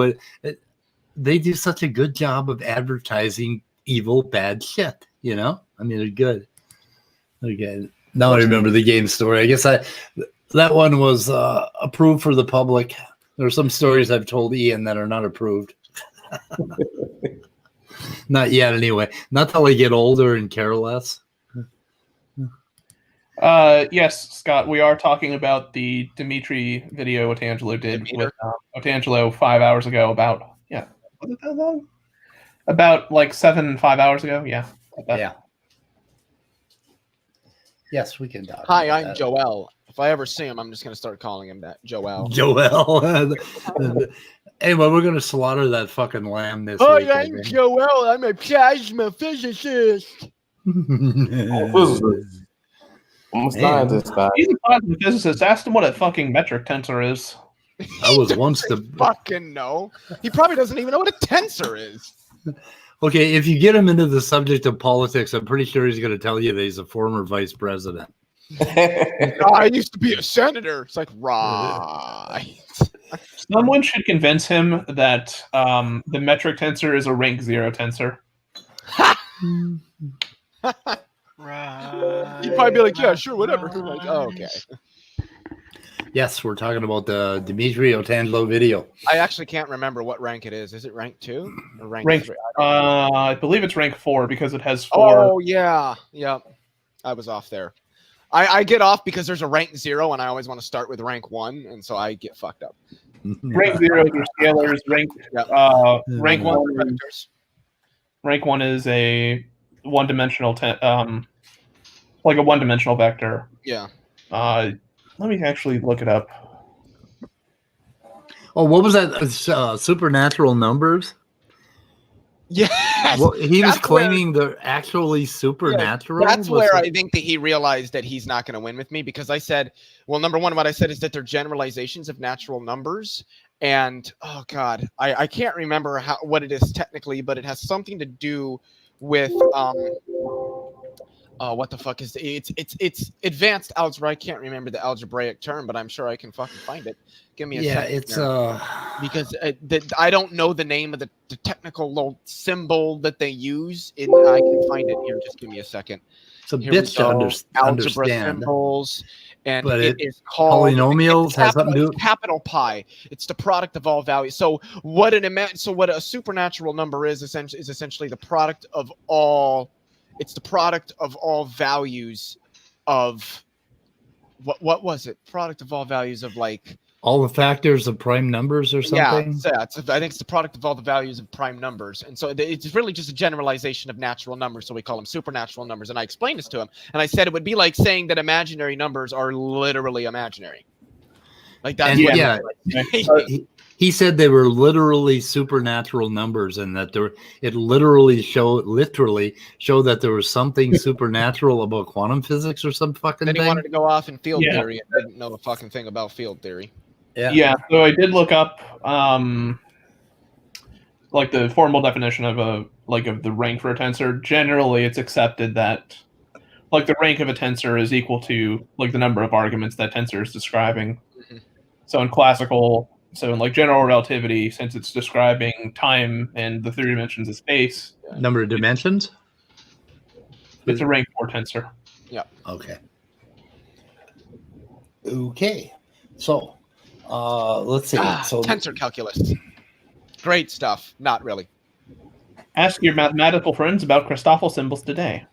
they do such a good job of advertising evil, bad shit. I mean, they're good. They're good. Now I remember the game story. I guess that one was approved for the public. There are some stories I've told Ian that are not approved. Not yet, anyway. Not till I get older and care less. Yes, Scott, we are talking about the Dimitri video Otangelo did with Otangelo 5 hours ago about, was it that long? About like 5 hours ago, yeah. Yeah. Yes, we can talk. Hi, I'm Joel. If I ever see him, I'm just going to start calling him that. Joel. Anyway, we're going to slaughter that fucking lamb this week. Hi, I'm Joel. I'm a plasma physicist. I'm a scientist, guy. He's a plasma physicist. Ask him what a fucking metric tensor is. I was once the fucking know. He probably doesn't even know what a tensor is. Okay, if you get him into the subject of politics, I'm pretty sure he's going to tell you that he's a former vice president. I used to be a senator. It's like, right. Someone should convince him that the metric tensor is a rank 0 tensor. Right. You'd probably be like, yeah, sure, whatever. Like, oh, okay. Yes, we're talking about the Dimitri Otangelo video. I actually can't remember what rank it is. Is it rank 2 or rank 3? I believe it's rank 4 because it has 4. Oh, yeah. Yep. I was off there. I get off because there's a rank 0 and I always want to start with rank 1, and so I get fucked up. Rank 0 are scalars. Rank 1 rank 1 is a one-dimensional like a one-dimensional vector. Yeah. Let me actually look it up. Oh, what was that? Supernatural numbers? Yes. Well, he was claiming they're actually supernatural. Yeah, that's where I think that he realized that he's not going to win with me because I said, well, number one, what I said is that they're generalizations of natural numbers. And, oh, God, I can't remember what it is technically, but it has something to do with what the fuck is it's advanced algebra. I can't remember the algebraic term, but I'm sure I can fucking find it. Give me a second. It's because I don't know the name of the technical little symbol that they use. I can find it here. Just give me a second. It's a bitch to algebra understand. Symbols, and but it is called polynomials. Has something to do. Capital Pi. It's the product of all values. So what a supernatural number is essentially the product of all. It's the product of all values of what was it? Product of all values of like all the factors of prime numbers or something. Yeah, I think it's the product of all the values of prime numbers, and so it's really just a generalization of natural numbers. So we call them supernatural numbers. And I explained this to him, and I said it would be like saying that imaginary numbers are literally imaginary. Like that's And what yeah, he said they were literally supernatural numbers, and that it literally showed that there was something supernatural about quantum physics or some fucking then he thing. wanted to go off in field Yeah. theory and didn't know a fucking thing about field theory. Yeah, so I did look up like the formal definition of of the rank for a tensor. Generally, it's accepted that like the rank of a tensor is equal to like the number of arguments that tensor is describing. Mhm. So in like general relativity, since it's describing time and the three dimensions of space, Number of dimensions. it's a rank 4 tensor. Okay. Okay. So, let's see. So Tensor calculus. Great stuff. Not really. Ask your mathematical friends about Christoffel symbols today.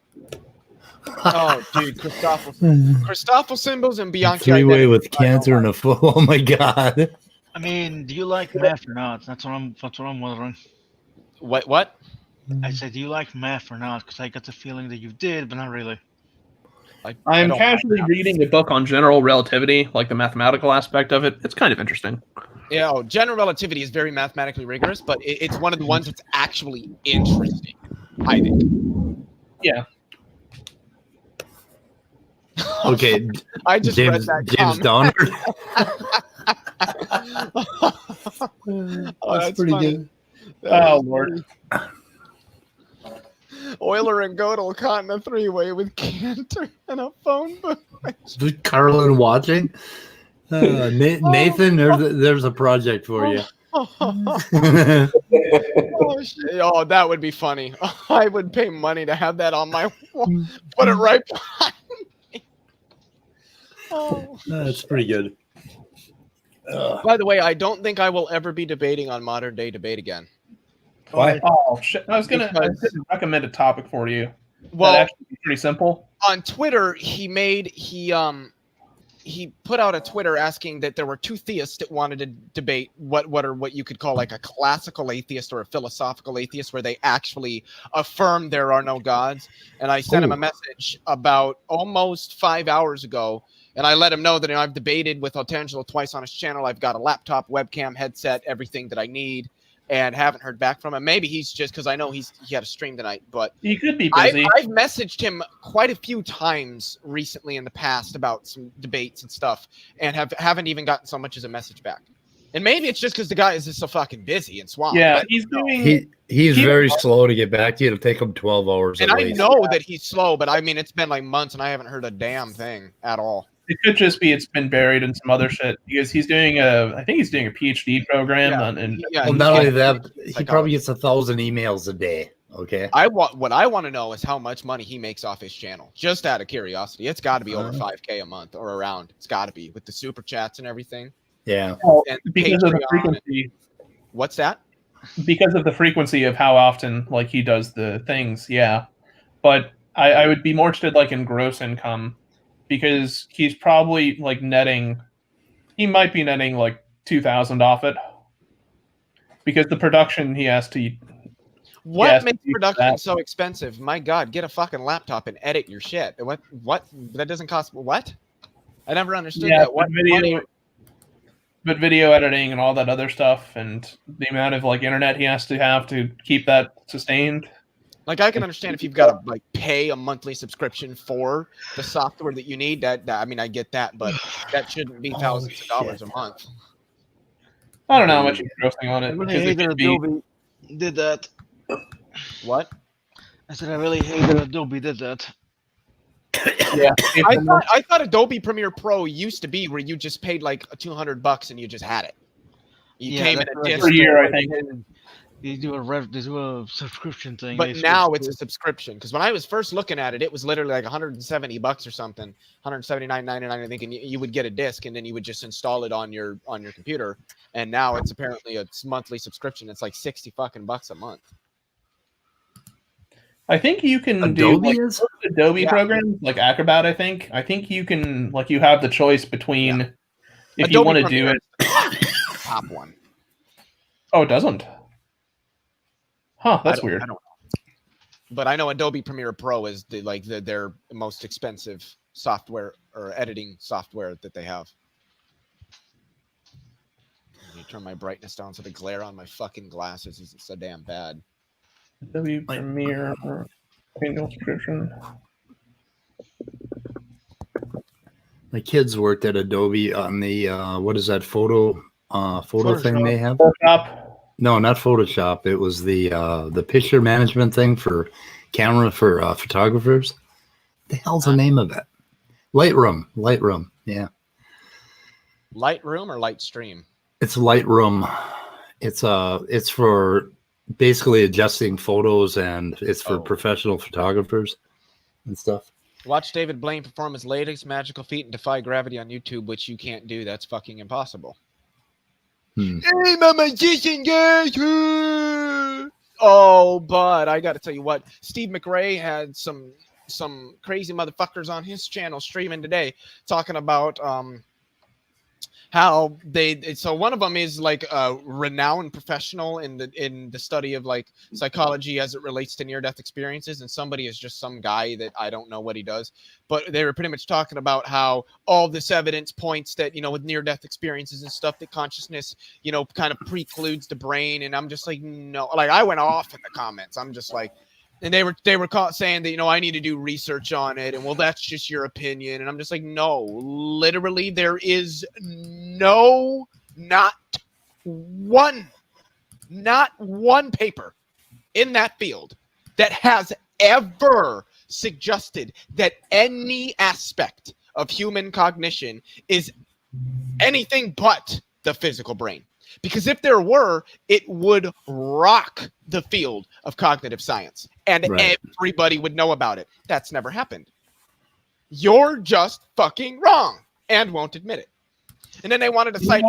Oh, dude, Christoffel symbols and Bianchi. three-way with cancer in a foot. Oh my god. I mean, do you like math or not? That's what I'm wondering. What? I said, do you like math or not? Because I got the feeling that you did, but not really. I'm casually reading a book on general relativity, like the mathematical aspect of it. It's kind of interesting. Yeah, general relativity is very mathematically rigorous, but it's one of the ones that's actually interesting, I think. Yeah. Okay. I just read that James Downard. That's pretty funny. good. Oh, Lord. Euler and Gödel caught in a three-way with Cantor and a phone book. Carlin watching. Nathan, there's a project for you. Oh, shit. Oh, that would be funny. I would pay money to have that on my wall. Put it right behind me. Oh. That's pretty good. By the way, I don't think I will ever be debating on modern day debate again. Why? Oh, shit. I was going to recommend a topic for you. Well, that actually be pretty simple. On Twitter, he put out a Twitter asking that there were two theists that wanted to debate what you could call like a classical atheist or a philosophical atheist, where they actually affirm there are no gods. And I sent him a message about almost 5 hours ago, and I let him know that I've debated with Otangelo twice on his channel. I've got a laptop, webcam, headset, everything that I need, and haven't heard back from him. Maybe he's just because I know he had a stream tonight, but he could be busy. I've messaged him quite a few times recently in the past about some debates and stuff, and haven't even gotten so much as a message back. And maybe it's just because the guy is just so fucking busy and swamped. Yeah, he's doing. He's very slow to get back to you. It'll take him 12 hours. And at I least. know that he's slow, but I mean, it's been like months, and I haven't heard a damn thing at all. It could just be it's been buried in some other shit because he's doing I think he's doing a PhD program. Well, not only that, he probably gets 1,000 emails a day. Okay. What I want to know is how much money he makes off his channel. Just out of curiosity, it's got to be over $5K a month or around. It's got to be with the super chats and everything. Yeah. And because of the frequency. What's that? Because of the frequency of how often like he does the things. Yeah, but I would be more interested like in gross income. Because he's probably like he might be netting like 2,000 off it. Because the production he has to. What makes production so expensive? My God, get a fucking laptop and edit your shit. What? That doesn't cost what? I never understood that. What video editing and all that other stuff, and the amount of like internet he has to keep that sustained. Like I can understand if you've got to like pay a monthly subscription for the software that you need. That I mean, I get that, but that shouldn't be thousands of dollars a month. I don't know how much he's grossing on it. I really hate that Adobe did that. What? I said I really hate that Adobe did that. Yeah, I thought Adobe Premiere Pro used to be where you just paid like $200 and you just had it. You came in a disc per year, I think. They do a subscription thing. But now it's a subscription. Because when I was first looking at it, it was literally like $170 or something, $179.99, I think, and you would get a disc and then you would just install it on your computer. And now it's apparently a monthly subscription. It's like $60 a month. I think you can Adobe do Adobe programs like Acrobat. I think you can you have the choice between if Adobe you want to do it. Top one. Oh, it doesn't. Huh, that's weird. I don't know. But I know Adobe Premiere Pro is their most expensive software or editing software that they have. You turn my brightness down so the glare on my fucking glasses isn't so damn bad. W Premiere annual subscription. My kids worked at Adobe on the what is that photo thing they have? Photoshop. No, not Photoshop. It was the picture management thing for camera for photographers. The hell's the name of it? Lightroom. Yeah. Lightroom or Lightstream? It's Lightroom. It's for basically adjusting photos, and it's for professional photographers and stuff. Watch David Blaine perform his latest magical feat and defy gravity on YouTube, which you can't do. That's fucking impossible. I'm a magician, guys. Oh, but I got to tell you what, Steve McRae had some crazy motherfuckers on his channel streaming today talking about how so one of them is like a renowned professional in the study of like psychology as it relates to near-death experiences, and somebody is just some guy that I don't know what he does, but they were pretty much talking about how all this evidence points that, you know, with near-death experiences and stuff, that consciousness, you know, kind of precludes the brain. And I'm just like, no, like I went off in the comments. I'm just like, and they were saying that, you know, I need to do research on it, and well, that's just your opinion. And I'm just like, no, literally, there is not one paper in that field that has ever suggested that any aspect of human cognition is anything but the physical brain. Because if there were, it would rock the field of cognitive science, and everybody would know about it. That's never happened. You're just fucking wrong and won't admit it. And then they wanted to cite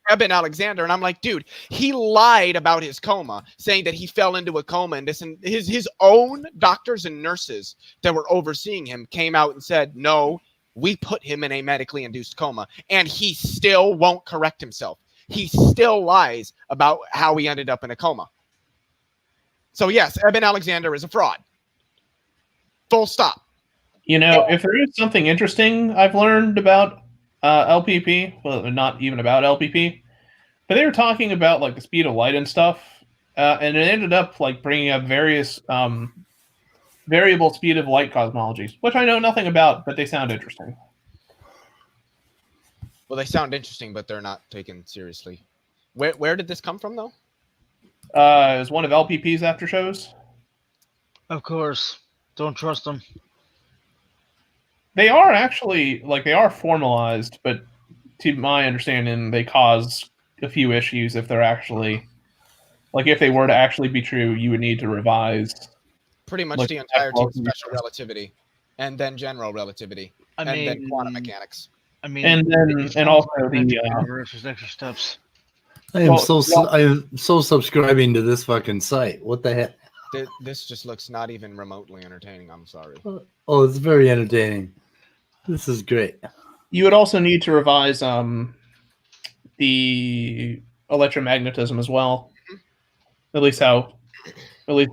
Eben Alexander, and I'm like, dude, he lied about his coma, saying that he fell into a coma, and his own doctors and nurses that were overseeing him came out and said, no, we put him in a medically induced coma, and he still won't correct himself. He still lies about how he ended up in a coma. So yes, Eben Alexander is a fraud. Full stop. You know, if there is something interesting I've learned about LPP, well, not even about LPP, but they were talking about like the speed of light and stuff, and it ended up like bringing up various variable speed of light cosmologies, which I know nothing about, but they sound interesting. Well, they sound interesting, but they're not taken seriously. Where did this come from, though? It was one of LPP's after shows. Of course. Don't trust them. They are actually, like, they are formalized, but to my understanding, they cause a few issues if they're actually, like, if they were to actually be true, you would need to revise. Pretty much like, the entirety of special relativity, and then general relativity, and then quantum mechanics. I mean, and also the extra steps. I am so subscribing to this fucking site. What the heck? This just looks not even remotely entertaining. I'm sorry. Oh, it's very entertaining. This is great. You would also need to revise the electromagnetism as well. Mm-hmm. At least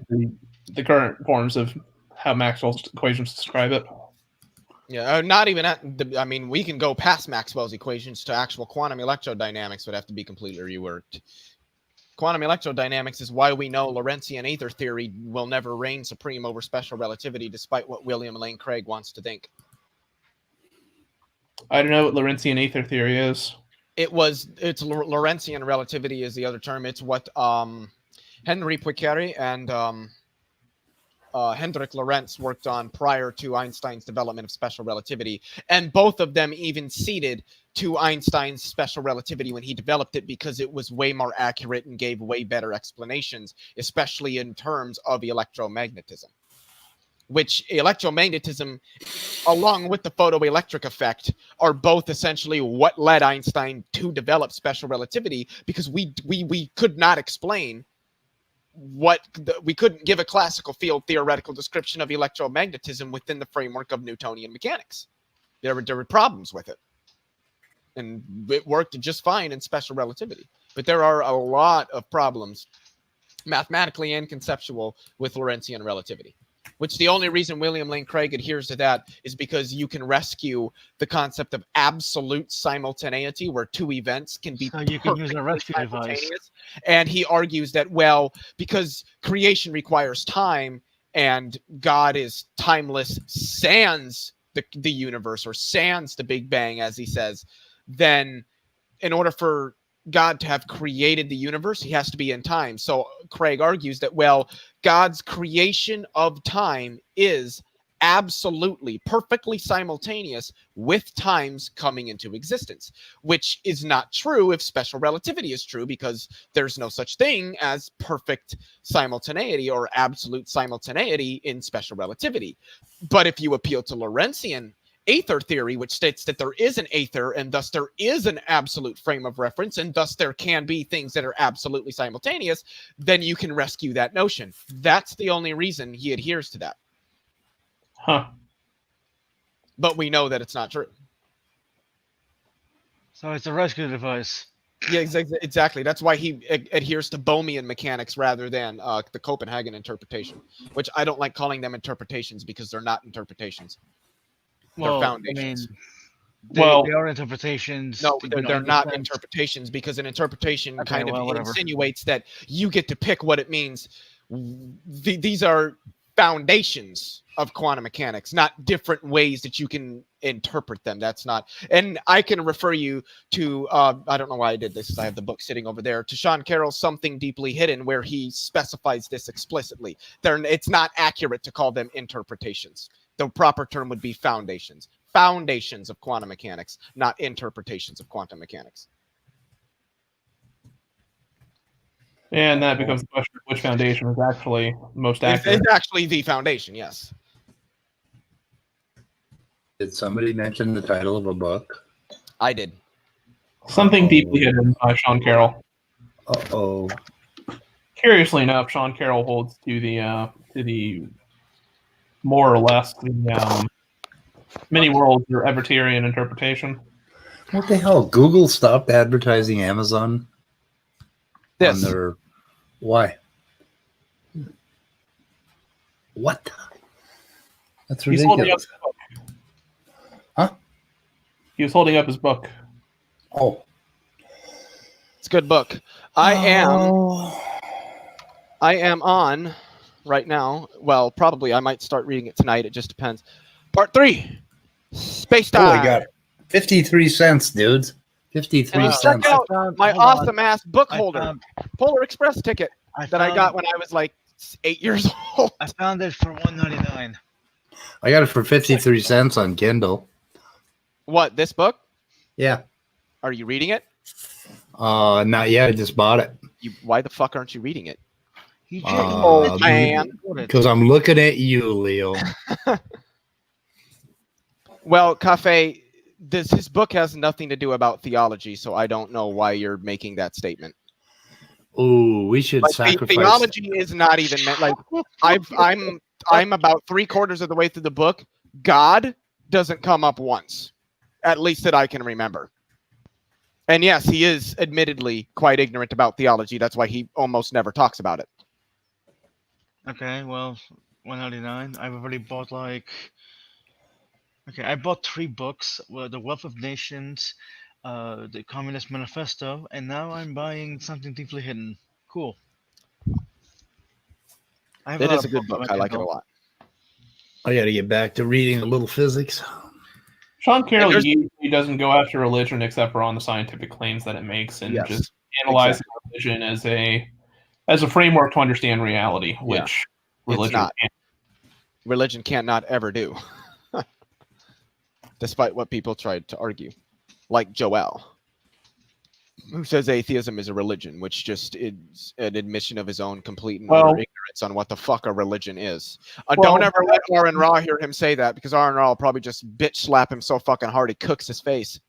the current forms of how Maxwell's equations describe it. Yeah, not even at I mean, we can go past Maxwell's equations to actual quantum electrodynamics would have to be completely reworked. Quantum electrodynamics is why we know Lorentzian ether theory will never reign supreme over special relativity, despite what William Lane Craig wants to think. I don't know what Lorentzian ether theory is. It's Lorentzian relativity is the other term. It's what Henri Poincaré and Hendrik Lorentz worked on prior to Einstein's development of special relativity. And both of them even ceded to Einstein's special relativity when he developed it because it was way more accurate and gave way better explanations, especially in terms of electromagnetism. Which electromagnetism, along with the photoelectric effect, are both essentially what led Einstein to develop special relativity, because we could not explain we couldn't give a classical field theoretical description of electromagnetism within the framework of Newtonian mechanics. There were problems with it. And it worked just fine in special relativity. But there are a lot of problems, mathematically and conceptual, with Lorentzian relativity. which the only reason William Lane Craig adheres to that is because you can rescue the concept of absolute simultaneity, where two events can be So you can use a rescue device. simultaneous. And he argues that, well, because creation requires time and God is timeless sans the universe, or sans the Big Bang, as he says, then in order for God to have created the universe, he has to be in time. So Craig argues that, well, God's creation of time is absolutely, perfectly simultaneous with times coming into existence, which is not true if special relativity is true, because there's no such thing as perfect simultaneity or absolute simultaneity in special relativity. But if you appeal to Lorentzian aether theory, which states that there is an aether and thus there is an absolute frame of reference and thus there can be things that are absolutely simultaneous, then you can rescue that notion. That's the only reason he adheres to that. Huh. But we know that it's not true. So it's a rescue device. Yeah, exactly. That's why he adheres to Bohmian mechanics rather than the Copenhagen interpretation, which I don't like calling them interpretations because they're not interpretations. They're foundations. They are interpretations. No, they're not interpretations, because an interpretation insinuates that you get to pick what it means. These are foundations of quantum mechanics, not different ways that you can interpret them. That's not, and I can refer you to, I don't know why I did this, I have the book sitting over there, to Sean Carroll's Something Deeply Hidden, where he specifies this explicitly. It's not accurate to call them interpretations. The proper term would be foundations. Foundations of quantum mechanics, not interpretations of quantum mechanics. And that becomes the question of which foundation is actually most accurate. It's actually the foundation, yes. Did somebody mention the title of a book? I did. Something Deeply Hidden by Sean Carroll. Uh-oh. Curiously enough, Sean Carroll holds to the more or less the many worlds or Evertarian interpretation. What the hell? Google stopped advertising Amazon? This. On their... Why? What? That's He's holding up ridiculous. his book. Huh? He was holding up his book. Oh. It's a good book. I am on right now. Well, probably I might start reading it tonight. It just depends. Part 3. Space Time. Oh, I got it. 53 cents, dudes. 53 cents. Check out my awesome ass book holder. Polar Express ticket that I got when I was like 8 years old. I found it for $1.99. I got it for 53 cents on Kindle. What, this book? Yeah. Are you reading it? Not yet. I just bought it. Why the fuck aren't you reading it? Man. Because I'm looking at you, Leo. Well, Cafe, his book has nothing to do about theology, so I don't know why you're making that statement. Ooh, we should sacrifice. Theology is not even meant like I'm about 3/4 of the way through the book. God doesn't come up once, at least that I can remember. And yes, he is admittedly quite ignorant about theology. That's why he almost never talks about it. Okay, well, $1.99. I've already bought I bought 3 books: The Wealth of Nations, the Communist Manifesto, and now I'm buying Something Deeply Hidden. Cool. It is a good book. I like it a lot. I got to get back to reading a little physics. Sean Carroll usually doesn't go after religion except for on the scientific claims that it makes, and just analyzing religion as a framework to understand reality, which religion cannot ever do. Despite what people tried to argue, like Joel, who says atheism is a religion, which just is an admission of his own complete and utter ignorance on what the fuck a religion is. Don't ever let Aaron Ra hear him say that, because Aaron Ra will probably just bitch slap him so fucking hard he cooks his face.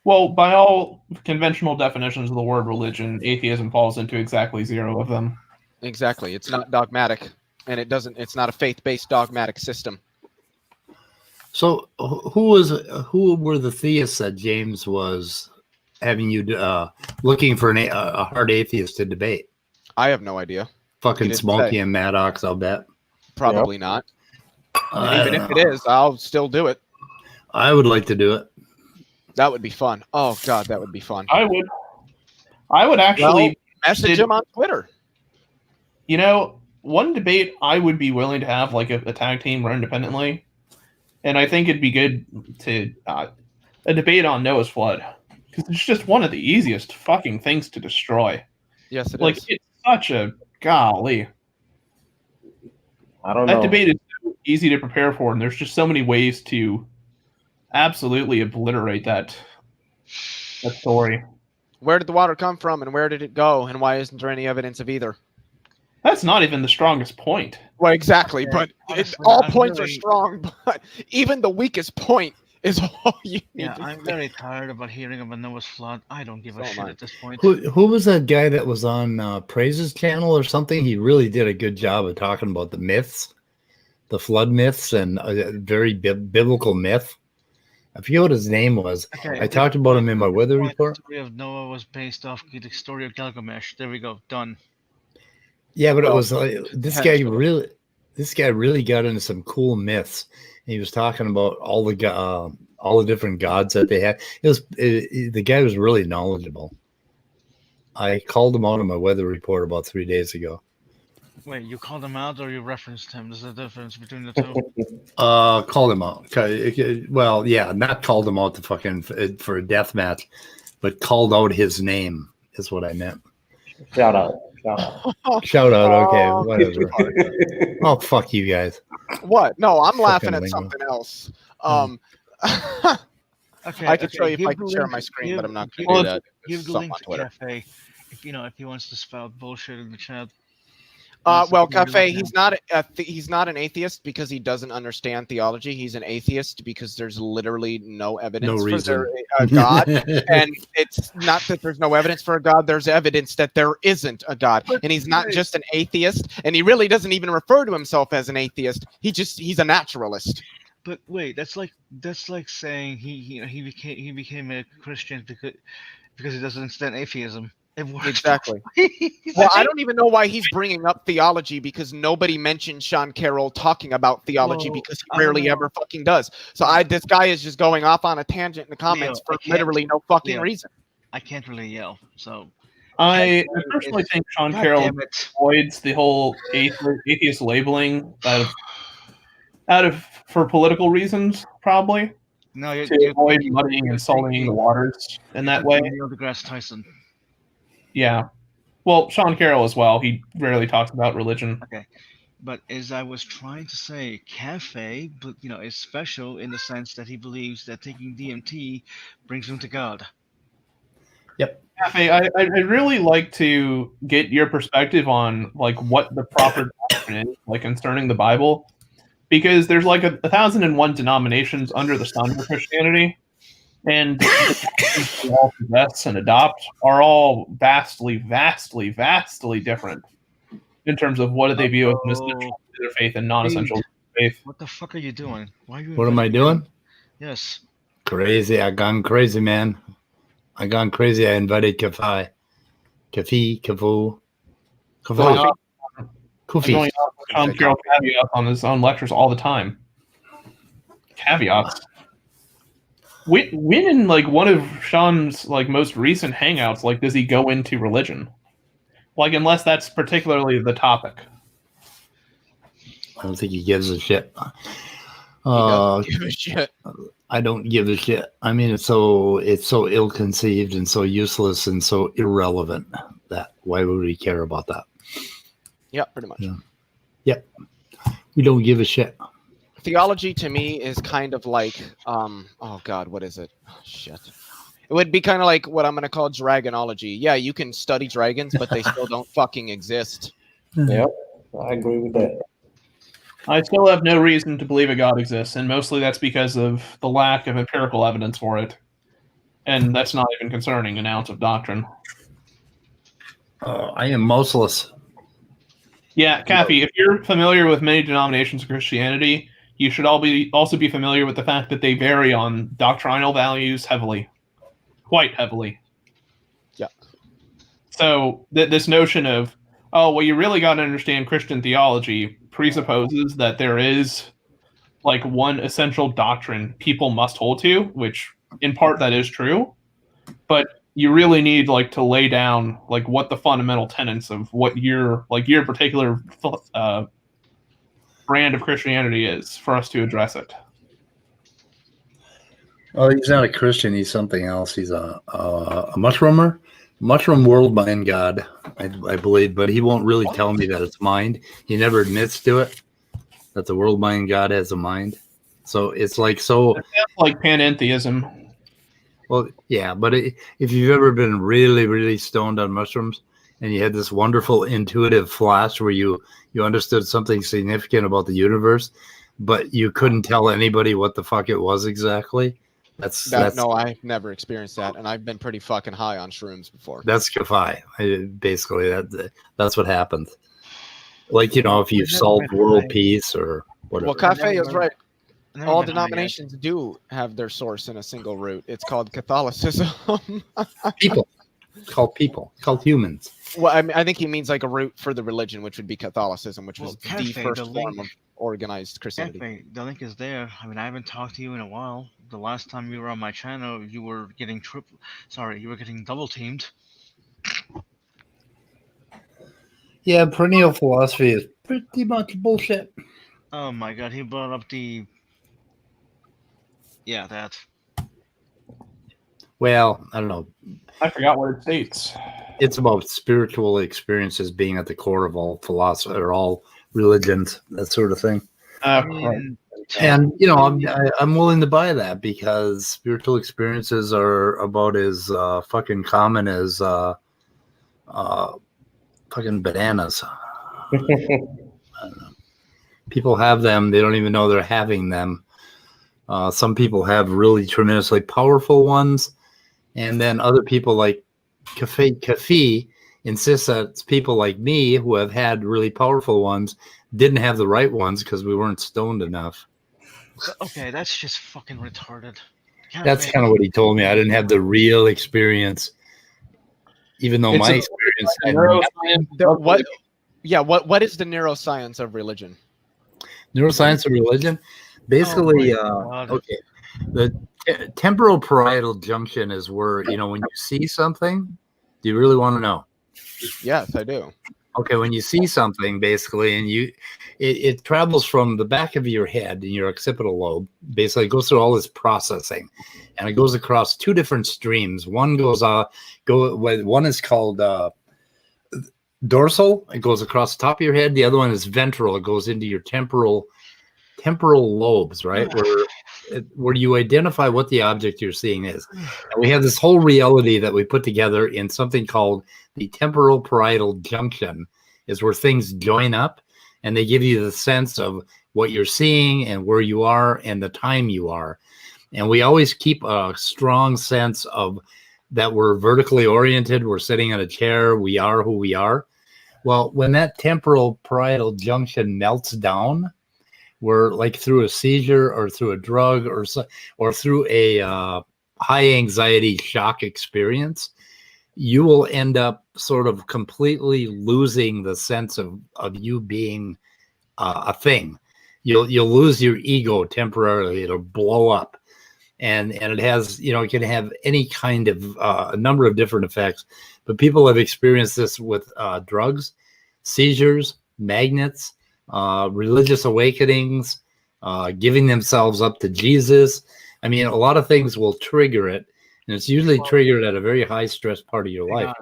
Well, by all conventional definitions of the word religion, atheism falls into exactly 0 of them. Exactly. It's not dogmatic, and it's not a faith-based dogmatic system. So who were the theists that James was having you looking for a hard atheist to debate? I have no idea. Fucking Smokey and Maddox, I'll bet. Probably not. And even if it is, I'll still do it. I would like to do it. That would be fun. Oh God, that would be fun. I would actually message him on Twitter. You know, one debate I would be willing to have, like a tag team run independently, and I think it'd be good to a debate on Noah's Flood, because it's just one of the easiest fucking things to destroy. Yes, it like, is. It's such a golly. I don't know. That debate is so easy to prepare for, and there's just so many ways to absolutely obliterate that story. Where did the water come from, and where did it go, and why isn't there any evidence of either? That's not even the strongest point. Well, exactly, Okay, but honestly, all I'm points are really- strong, but even the weakest point is all you need Yeah, to I'm very tired about hearing about Noah's Flood. I don't give a So am shit I. at this point. Who was that guy that was on Praise's channel or something? He really did a good job of talking about the myths, the flood myths, and a very biblical myth. I forget what his name was. Okay, I talked about him in my weather report. The story of Noah was based off the story of Gilgamesh. There we go. Done. Yeah, but it Well, was like this guy really got into some cool myths. He was talking about all the different gods that they had. The guy was really knowledgeable. I called him out in my weather report about 3 days ago. Wait, you called him out or you referenced him? There's a difference between the two. Called him out. Well, yeah, not called him out for a death match, but called out his name is what I meant. Shout out. Shout out. Okay, whatever. Oh, fuck you guys. What? No, I'm laughing at lingo. something else. Okay, I could show you if give I can the share link- my screen, give- but I'm not give- going to do that. Give the Something link on to Twitter. Cafe if he wants to spout bullshit in the chat. Well, Cafe, he's not an atheist because he doesn't understand theology. He's an atheist because there's literally no evidence for reason. a God. And it's not that there's no evidence for a God. There's evidence that there isn't a God. And he's not just an atheist. And he really doesn't even refer to himself as an atheist. He's a naturalist. But wait, that's like saying he became a Christian because he doesn't understand atheism. It works. Exactly. Well, I don't even know why he's bringing up theology because nobody mentioned Sean Carroll talking about theology Well, because I he don't rarely know. ever fucking does. So this guy is just going off on a tangent in the comments Leo, for I can't- literally no fucking Leo. reason. I can't really yell, so I personally think Sean God Carroll damn it. avoids the whole atheist labeling out of for political reasons, probably, No, you're to avoid muddying and salting the waters in that way. Neil deGrasse Tyson. Yeah. Well, Sean Carroll as well. He rarely talks about religion. But as I was trying to say, Cafe, is special in the sense that he believes that taking DMT brings him to God. Cafe, I'd really like to get your perspective on like what the proper doctrine is, like concerning the Bible, because there's like 1,001 denominations under the sun for Christianity, and the doctrines we all possess and adopt are all vastly, vastly, vastly different in terms of what do they view as an essential to their faith and non-essential to their faith. What the fuck are you doing? Why are you? What am I investigating? doing? Yes. Crazy. I gone crazy, man. I gone crazy. I invited Kafi. Kafu. Going off, Kufi. going off with Sean Carroll caveats on his own lectures all the time. Caveats. When in like one of Sean's like most recent hangouts, like does he go into religion? Like unless that's particularly the topic. I don't think he gives a shit. He doesn't give a shit. I don't give a shit. I mean, it's so ill-conceived and so useless and so irrelevant that why would we care about that? Yeah, pretty much. Yeah. We don't give a shit. Theology to me is kind of like, oh God, what is it? Oh, shit. It would be kind of like what I'm going to call dragonology. Yeah, you can study dragons, but they still don't fucking exist. Yep, I agree with that. I still have no reason to believe a God exists, and mostly that's because of the lack of empirical evidence for it. And that's not even concerning an ounce of doctrine. I am mouseless. Yeah, Cappy, if you're familiar with many denominations of Christianity, you should also be familiar with the fact that they vary on doctrinal values heavily. Quite heavily. Yeah. So this notion of, Oh, well, you really got to understand Christian theology presupposes that there is like one essential doctrine people must hold to, which in part that is true, but you really need like to lay down like what the fundamental tenets of what your particular brand of Christianity is for us to address it. Oh, he's not a Christian. He's something else. He's a mushroomer, mushroom world mind god, I believe. But he won't really tell me that it's mind. He never admits to it that the world mind god has a mind. So it's like so. It sounds like panentheism. Well, yeah, but if you've ever been really, really stoned on mushrooms and you had this wonderful intuitive flash where you understood something significant about the universe, but you couldn't tell anybody what the fuck it was exactly. That's no, I've never experienced that, and I've been pretty fucking high on shrooms before. That's Kafai. Basically, that's what happens. Like, you know, if you've solved world peace or whatever. Well, Cafe is right. All denominations do have their source in a single root. It's called Catholicism. People. It's called people. It's called humans. Well, I mean, I think he means like a root for the religion, which would be Catholicism, which was Cafe, the first the form link- of organized Christianity. Cafe, the link is there. I mean, I haven't talked to you in a while. The last time you were on my channel, you were getting double teamed. Yeah, perennial philosophy is pretty much bullshit. Oh my god, he brought up the... Yeah, that. Well, I don't know. I forgot what it states. It's about spiritual experiences being at the core of all philosophy or all religions, that sort of thing. Right. And you know, I'm willing to buy that because spiritual experiences are about as fucking common as fucking bananas. I don't know. People have them; they don't even know they're having them. Some people have really tremendously powerful ones, and then other people like Cafe insists that it's people like me who have had really powerful ones didn't have the right ones because we weren't stoned enough. Okay, that's just fucking retarded. That's kind of what he told me. I didn't have the real experience, even though my experience. Neuroscience. What is the neuroscience of religion? Neuroscience of religion, basically. Okay, the temporal parietal junction is where, you know, when you see something, do you really want to know? Yes, I do. Okay, when you see something, basically, and it travels from the back of your head in your occipital lobe, basically it goes through all this processing, and it goes across two different streams. One one is called dorsal. It goes across the top of your head. The other one is ventral. It goes into your temporal lobes, right? Where you identify what the object you're seeing is. And we have this whole reality that we put together in something called the temporal parietal junction, is where things join up and they give you the sense of what you're seeing and where you are and the time you are. And we always keep a strong sense of that we're vertically oriented. We're sitting in a chair. We are who we are. Well, when that temporal parietal junction melts down, we're like through a seizure or through a drug or through a high anxiety shock experience, you will end up sort of completely losing the sense of you being a thing. You'll lose your ego temporarily. It'll blow up, and it has, you know, it can have any kind of a number of different effects. But people have experienced this with drugs, seizures, magnets, religious awakenings, giving themselves up to Jesus. I mean, a lot of things will trigger it, and it's usually triggered at a very high stress part of your life.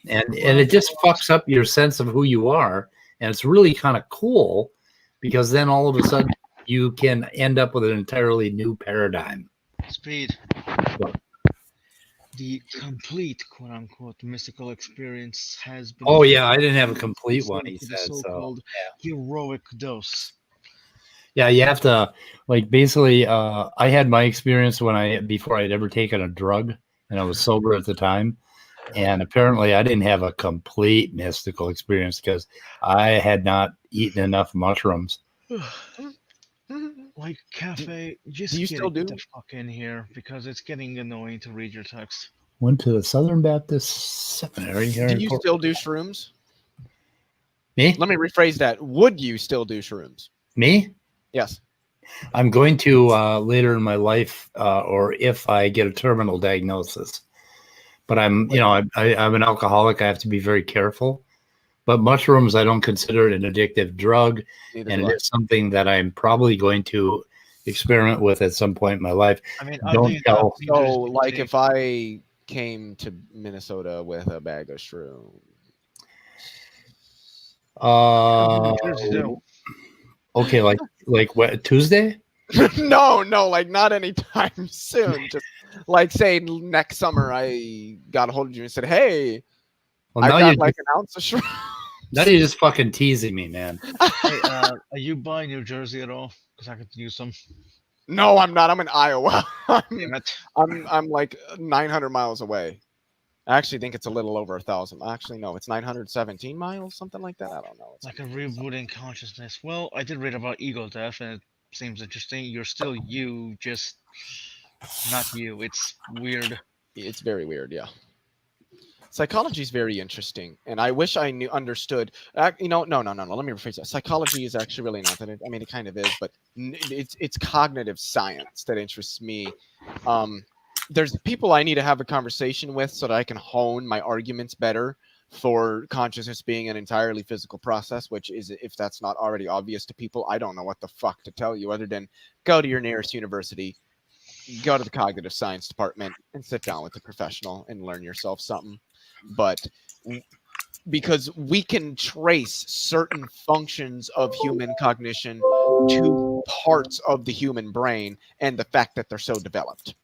And it just fucks up your sense of who you are. And it's really kind of cool because then all of a sudden you can end up with an entirely new paradigm. Speed. The complete quote unquote mystical experience has been. Oh yeah, I didn't have a complete one, he said. So heroic dose. Yeah, you have to, like, basically I had my experience before I'd ever taken a drug, and I was sober at the time. And apparently I didn't have a complete mystical experience because I had not eaten enough mushrooms. Like, Cafe, just you still get the fuck in here because it's getting annoying to read your text. Went to the Southern Baptist Seminary here. Do you still do shrooms? Me? Let me rephrase that. Would you still do shrooms? Me? Yes. I'm going to later in my life, or if I get a terminal diagnosis. But I'm an alcoholic. I have to be very careful. But mushrooms, I don't consider it an addictive drug, Neither and do it I. is something that I'm probably going to experiment with at some point in my life. I mean, Don't oddly tell. enough, So, users like, take- if I came to Minnesota with a bag of shrooms. New Jersey, though. Okay, like what, Tuesday? No, like not anytime soon. Just like say next summer, I got a hold of you and said, "Hey, Well, I now got you're like just, an ounce of shrooms." now you're just fucking teasing me, man. Hey, are you buying New Jersey at all? Because I could use some. No, I'm not. I'm in Iowa. Damn it. I'm like 900 miles away. I actually think it's a little over 1,000. Actually, no, it's 917 miles, something like that. I don't know. It's Like a rebooting consciousness. Well, I did read about ego death, and it seems interesting. You're still you, just not you. It's weird. It's very weird, yeah. Psychology is very interesting, and I wish I understood. No. Let me rephrase that. Psychology is actually really not that. I mean, it kind of is, but it's cognitive science that interests me. There's people I need to have a conversation with so that I can hone my arguments better for consciousness being an entirely physical process, which is, if that's not already obvious to people, I don't know what the fuck to tell you other than go to your nearest university, go to the cognitive science department and sit down with a professional and learn yourself something. But because we can trace certain functions of human cognition to parts of the human brain and the fact that they're so developed.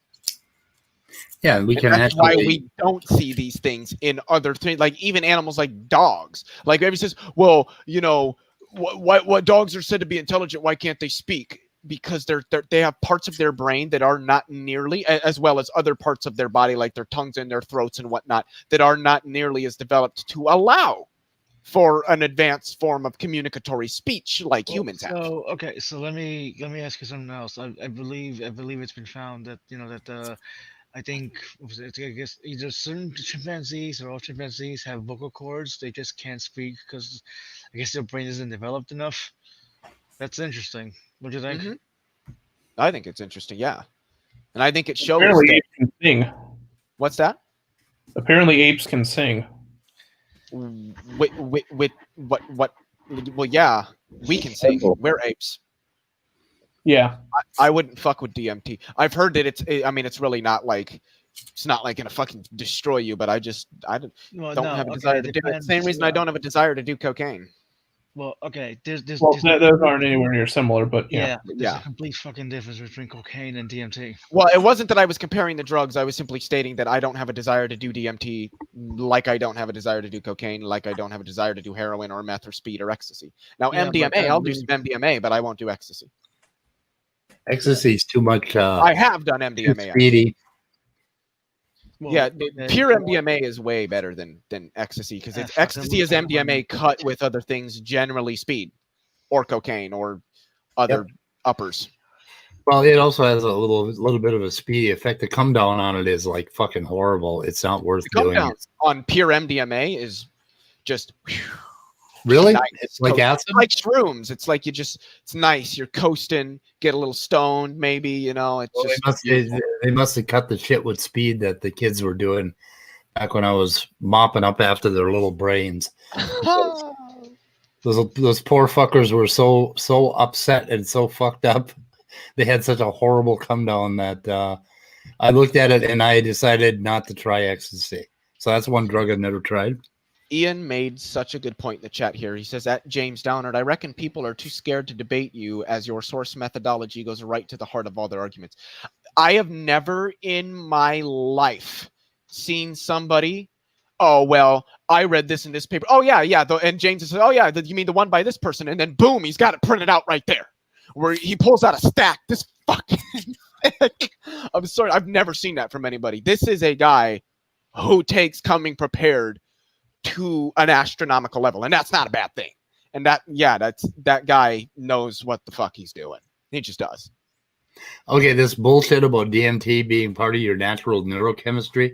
Yeah, we can That's actually. why we don't see these things in other things, like even animals like dogs. Like everybody says, well, what dogs are said to be intelligent, why can't they speak? Because they have parts of their brain that are not nearly, as well as other parts of their body, like their tongues and their throats and whatnot, that are not nearly as developed to allow for an advanced form of communicatory speech like humans have. So okay, so let me ask you something else. I believe it's been found that I think I guess either certain chimpanzees or all chimpanzees have vocal cords. They just can't speak because I guess their brain isn't developed enough. That's interesting. What do you think? Mm-hmm. I think it's interesting, yeah, and I think it shows. Apparently, that, apes can sing. what's that? Apparently, apes can sing. With what? Well, yeah, we can sing. We're apes. Yeah. I wouldn't fuck with DMT. I've heard that it's really not like, it's not like gonna fucking destroy you, but I don't have a desire to do it. Same reason I don't have a desire to do cocaine. Well, okay, there's those aren't anywhere near similar, but yeah. There's a complete fucking difference between cocaine and DMT. Well, it wasn't that I was comparing the drugs. I was simply stating that I don't have a desire to do DMT, like I don't have a desire to do cocaine, like I don't have a desire to do heroin or meth or speed or ecstasy. Now, MDMA, I'll do some MDMA, but I won't do ecstasy. Ecstasy is too much. I have done MDMA. Speedy. Well, Yeah, pure MDMA is way better than ecstasy because ecstasy is MDMA cut with other things, generally speed or cocaine or other uppers. Well, it also has a little bit of a speedy effect. The come down on it is like fucking horrible. It's not worth doing. Come down on pure MDMA is just really nice. It's like acid, it's like shrooms. It's like it's nice. You're coasting, get a little stoned, maybe It's just they must have cut the shit with speed that the kids were doing back when I was mopping up after their little brains. Those poor fuckers were so upset and so fucked up. They had such a horrible come down that I looked at it and I decided not to try ecstasy. So that's one drug I've never tried. Ian made such a good point in the chat here. He says, at James Downard, I reckon people are too scared to debate you as your source methodology goes right to the heart of all their arguments. I have never in my life seen somebody, oh, well, I read this in this paper. Oh, yeah. And James says, oh, yeah, you mean the one by this person? And then, boom, he's got it printed out right there where he pulls out a stack. This fucking I'm sorry. I've never seen that from anybody. This is a guy who takes coming prepared to an astronomical level, and that's not a bad thing. And that guy knows what the fuck he's doing. He just does. Okay, this bullshit about DMT being part of your natural neurochemistry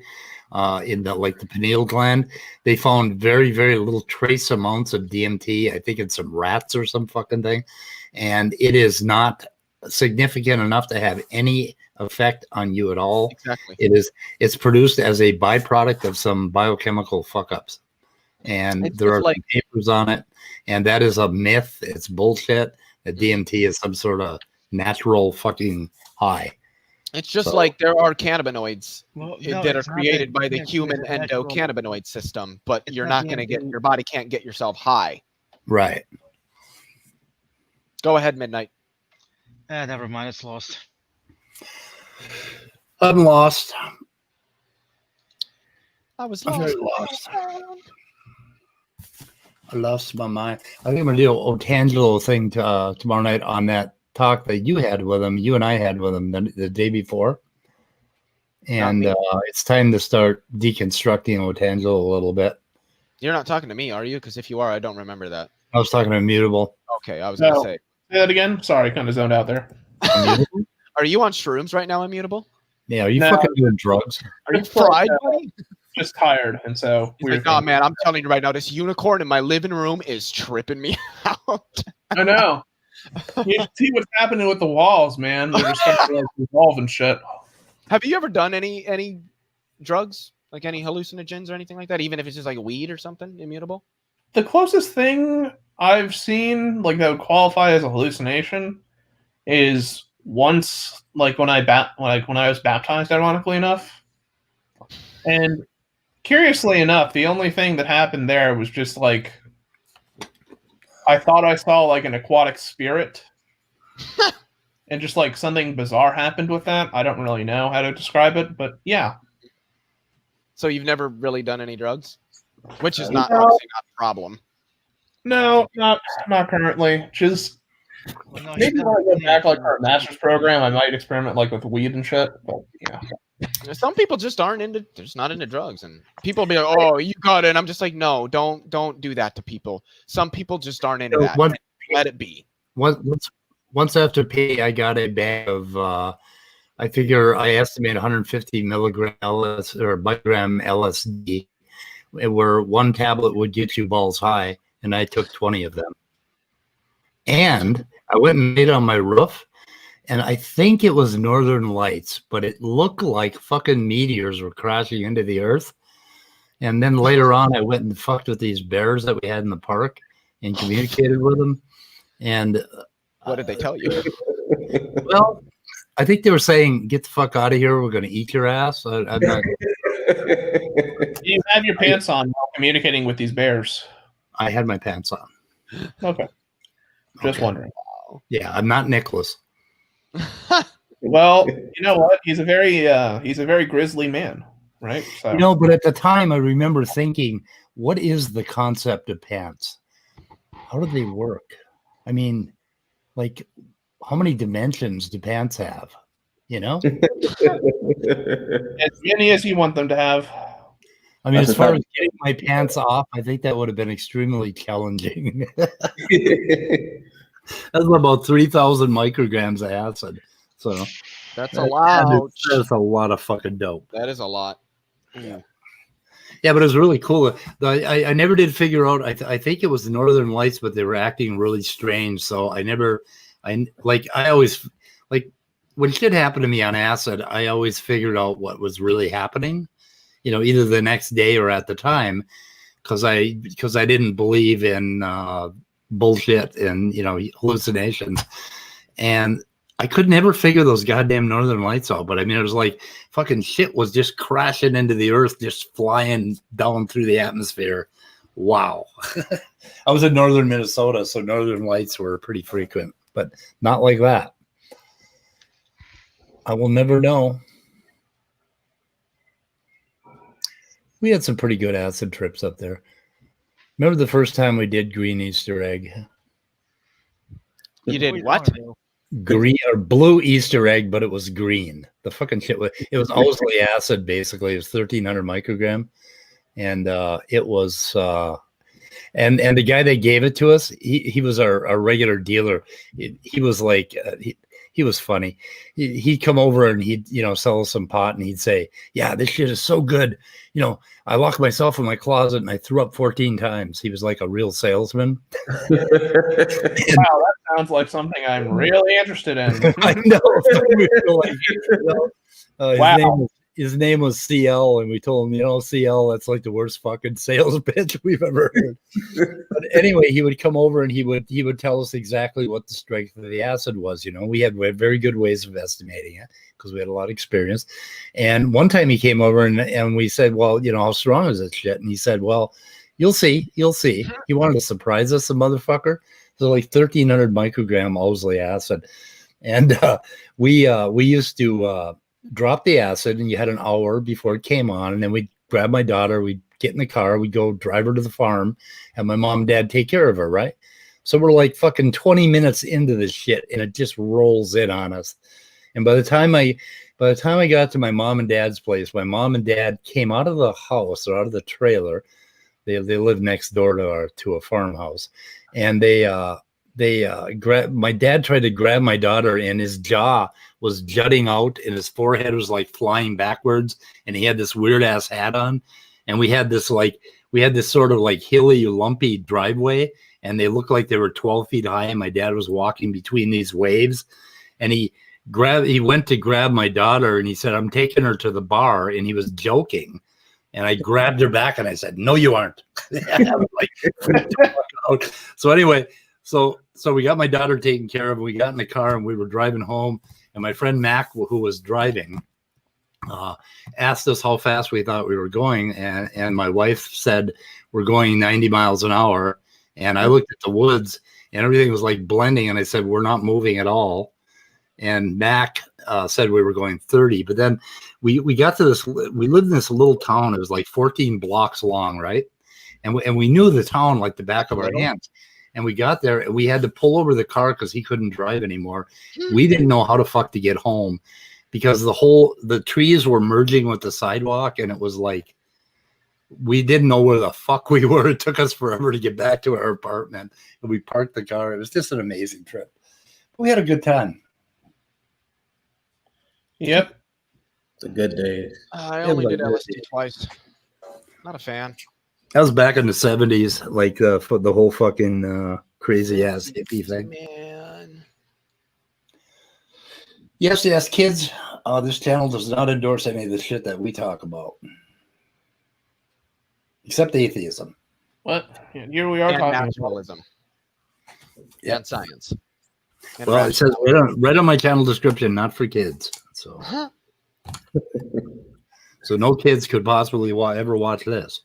in the pineal gland, they found very, very little trace amounts of DMT. I think in some rats or some fucking thing, and it is not significant enough to have any effect on you at all. Exactly. It's produced as a byproduct of some biochemical fuck ups, and It's there just are like- some papers on it, and that is a myth. It's bullshit. That DMT is some sort of natural fucking high. It's just So- like there are cannabinoids Well, no, that are it's not created by the yeah, human it's a natural- endocannabinoid system, but It's you're not not going to get DMT. your body can't get yourself high. Right. Go ahead, Midnight. Never mind, it's lost. I'm lost. I was I'm lost. very lost. I lost my mind. I think I'm gonna do a Otangelo thing tomorrow night on that talk that you had with him. You and I had with him the day before, and me. it's time to start deconstructing Otangelo a little bit. You're not talking to me, are you? Because if you are, I don't remember that. I was talking to Immutable. Okay, I was going to No. say. Say that again. Sorry, kind of zoned out there. Immutable? Are you on shrooms right now, Immutable? Yeah, are you No. fucking doing drugs? Are you Just like, fried, buddy? Just tired, and so He's like, nah, man, I'm telling you right now, this unicorn in my living room is tripping me out. I know. You should see what's happening with the walls, man. They're just starting to like dissolve and shit. Have you ever done any drugs, like any hallucinogens or anything like that, even if it's just like weed or something, Immutable? The closest thing I've seen, like that would qualify as a hallucination, is once, like when I was baptized, ironically enough. And curiously enough, the only thing that happened there was just like I thought I saw like an aquatic spirit, and just like something bizarre happened with that. I don't really know how to describe it, but yeah. So you've never really done any drugs, which is No. obviously not a problem. No, not currently. Just Well, no, maybe he's when I never- go back like for a master's program, I might experiment like with weed and shit. But yeah, Some people just aren't into, they're just not into drugs, and people be like, "Oh, you got it." And I'm just like, "No, don't do that to people." Some people just aren't into that. Let it be. Once after pay, I got a bag of, I figure I estimate 150 milligram LS or microgram LSD, where one tablet would get you balls high, and I took 20 of them. And I went and made it on my roof, and I think it was Northern Lights, but it looked like fucking meteors were crashing into the earth. And then later on, I went and fucked with these bears that we had in the park and communicated with them. And What did they tell you? well, I think they were saying, "Get the fuck out of here. We're going to eat your ass." I'm not, you have your pants on while communicating with these bears. I had my pants on. Okay, just Okay. wondering. Yeah, I'm not Nicholas. Well, you know what? He's a very grisly man, right? So You know, but at the time, I remember thinking, what is the concept of pants? How do they work? I mean, like, how many dimensions do pants have? You know? as many as you want them to have. I mean, as far as getting my pants off, I think that would have been extremely challenging. That's about 3,000 micrograms of acid. So That's a lot. That's a lot of fucking dope. That is a lot. Yeah, but it was really cool. I never did figure out. I think it was the Northern Lights, but they were acting really strange. So I always like when shit happened to me on acid, I always figured out what was really happening. You know, either the next day or at the time, because I didn't believe in bullshit and hallucinations, and I could never figure those goddamn Northern Lights out. But I mean, it was like fucking shit was just crashing into the earth, just flying down through the atmosphere. Wow. I was in northern Minnesota, so Northern Lights were pretty frequent, but not like that. I will never know. We had some pretty good acid trips up there. Remember the first time we did green Easter egg? You did what? Green or blue Easter egg, but it was green. The fucking shit was, it was Owsley acid, basically. It was 1,300 microgram. And it was and the guy that gave it to us, he was our regular dealer. He was like he was funny. He'd come over and he'd, sell us some pot, and he'd say, "Yeah, this shit is so good. I locked myself in my closet and I threw up 14 times." He was like a real salesman. Wow, that sounds like something I'm really interested in. I know. Wow. His name was CL, and we told him, CL, that's like the worst fucking sales pitch we've ever heard. But anyway, he would come over and he would tell us exactly what the strength of the acid was. We had very good ways of estimating it because we had a lot of experience. And one time he came over and we said, "Well, how strong is this shit?" And he said, "Well, you'll see. He wanted to surprise us, the motherfucker. So like 1,300 microgram Owsley acid. And we used to drop the acid, and you had an hour before it came on, and then we'd grab my daughter, we'd get in the car, we'd go drive her to the farm, and my mom and dad take care of her, right? So we're like fucking 20 minutes into this shit, and it just rolls in on us. And by the time I got to my mom and dad's place, my mom and dad came out of the house or out of the trailer. They live next door to a farmhouse, and my dad tried to grab my daughter, and his jaw was jutting out and his forehead was like flying backwards, and he had this weird ass hat on, and we had this sort of like hilly, lumpy driveway, and they looked like they were 12 feet high, and my dad was walking between these waves, and he went to grab my daughter, and he said, "I'm taking her to the bar," and he was joking. And I grabbed her back and I said, "No, you aren't." So anyway, so we got my daughter taken care of. We got in the car and we were driving home. And my friend Mac, who was driving, asked us how fast we thought we were going. And my wife said, "We're going 90 miles an hour." And I looked at the woods and everything was like blending. And I said, "We're not moving at all." And Mac said we were going 30. But then we got to this, we lived in this little town. It was like 14 blocks long, right? And we knew the town like the back of our hands. And we got there and we had to pull over the car because he couldn't drive anymore. We didn't know how the fuck to get home because the trees were merging with the sidewalk. And it was like, we didn't know where the fuck we were. It took us forever to get back to our apartment. And we parked the car. It was just an amazing trip. We had a good time. Yep. It's a good day. I only did LSD twice. Not a fan. That was back in the 70s, like for the whole fucking crazy ass hippie thing. Man. Yes, kids. This channel does not endorse any of the shit that we talk about, except atheism. What? Here we are And talking naturalism. Yeah. And science. And Well, it says right on my channel description, not for kids. So, so no kids could possibly ever watch this.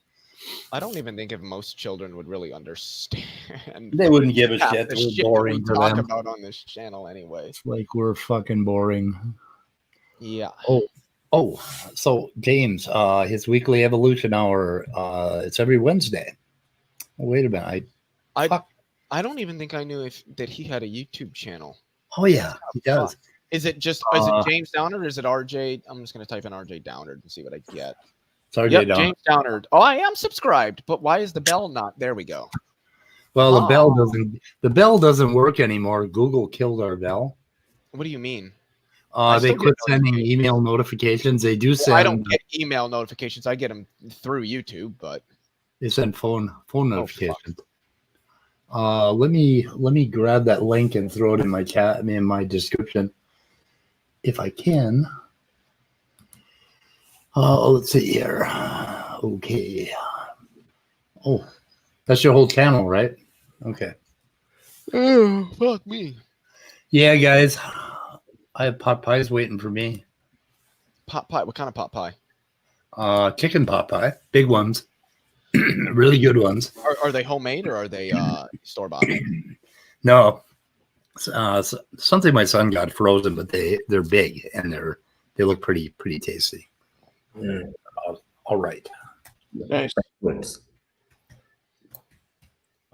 I don't even think if most children would really understand. They wouldn't give a half shit. the We're shit boring we to talk them. about on this channel anyway. It's like we're fucking boring. Yeah. Oh, so James, his weekly evolution hour, it's every Wednesday. Oh, wait a minute. I don't even think I knew that he had a YouTube channel. Oh yeah, he does. Is it James Downard or is it RJ? I'm just gonna type in RJ Downard and see what I get. It's RJ Yep, Downard. James Downard. Oh, I am subscribed, but why is the bell not? There we go. Well, the bell doesn't work anymore. Google killed our bell. What do you mean? They quit sending email notifications. They do send. Well, I don't get email notifications. I get them through YouTube, but they send phone notifications. Let me grab that link and throw it in my chat. In my description, if I can. Let's see here. Okay. Oh, that's your whole channel, right? Okay. oh fuck me. Yeah, guys, I have pot pies waiting for me. Pot pie. What kind of pot pie? Chicken pot pie, big ones, really good ones. Are they homemade or are they store bought? No, something my son got frozen, but they're big and they look pretty tasty. All right. Nice.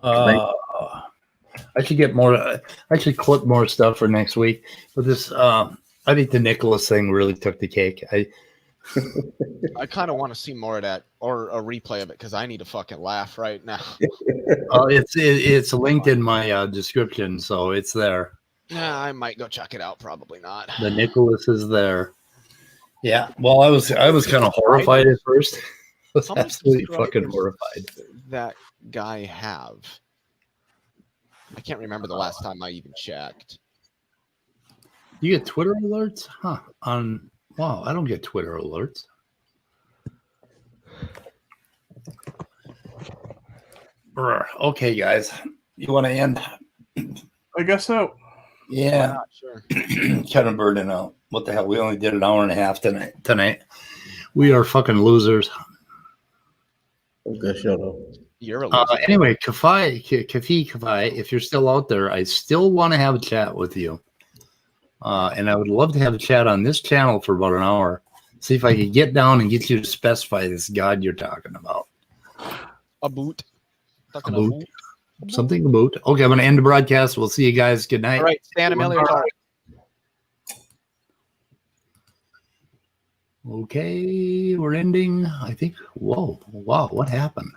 I should get more. I should clip more stuff for next week. But this, I think the Nicholas thing really took the cake. I kind of want to see more of that or a replay of it because I need to fucking laugh right now. It's linked in my description, so it's there. Yeah, I might go check it out. Probably not. The Nicholas is there. Yeah. Well, I was kind of horrified at first. I was How many absolutely fucking subscribers horrified. does that guy have? I can't remember the last time I even checked. You get Twitter alerts? Huh. Wow, I don't get Twitter alerts. Okay, guys. You want to end? I guess so. Yeah. Not sure. Kind of burning out. What the hell? We only did an hour and a half tonight. We are fucking losers. Okay, shut up. You're a loser. Anyway, Kafai, if you're still out there, I still want to have a chat with you. And I would love to have a chat on this channel for about an hour. See if I could get down and get you to specify this God you're talking about. A boot. A boot. Something about. Okay, I'm going to end the broadcast. We'll see you guys. Good night. All right, Stan Amelia talk. Okay, we're ending. I think. Whoa, wow, what happened?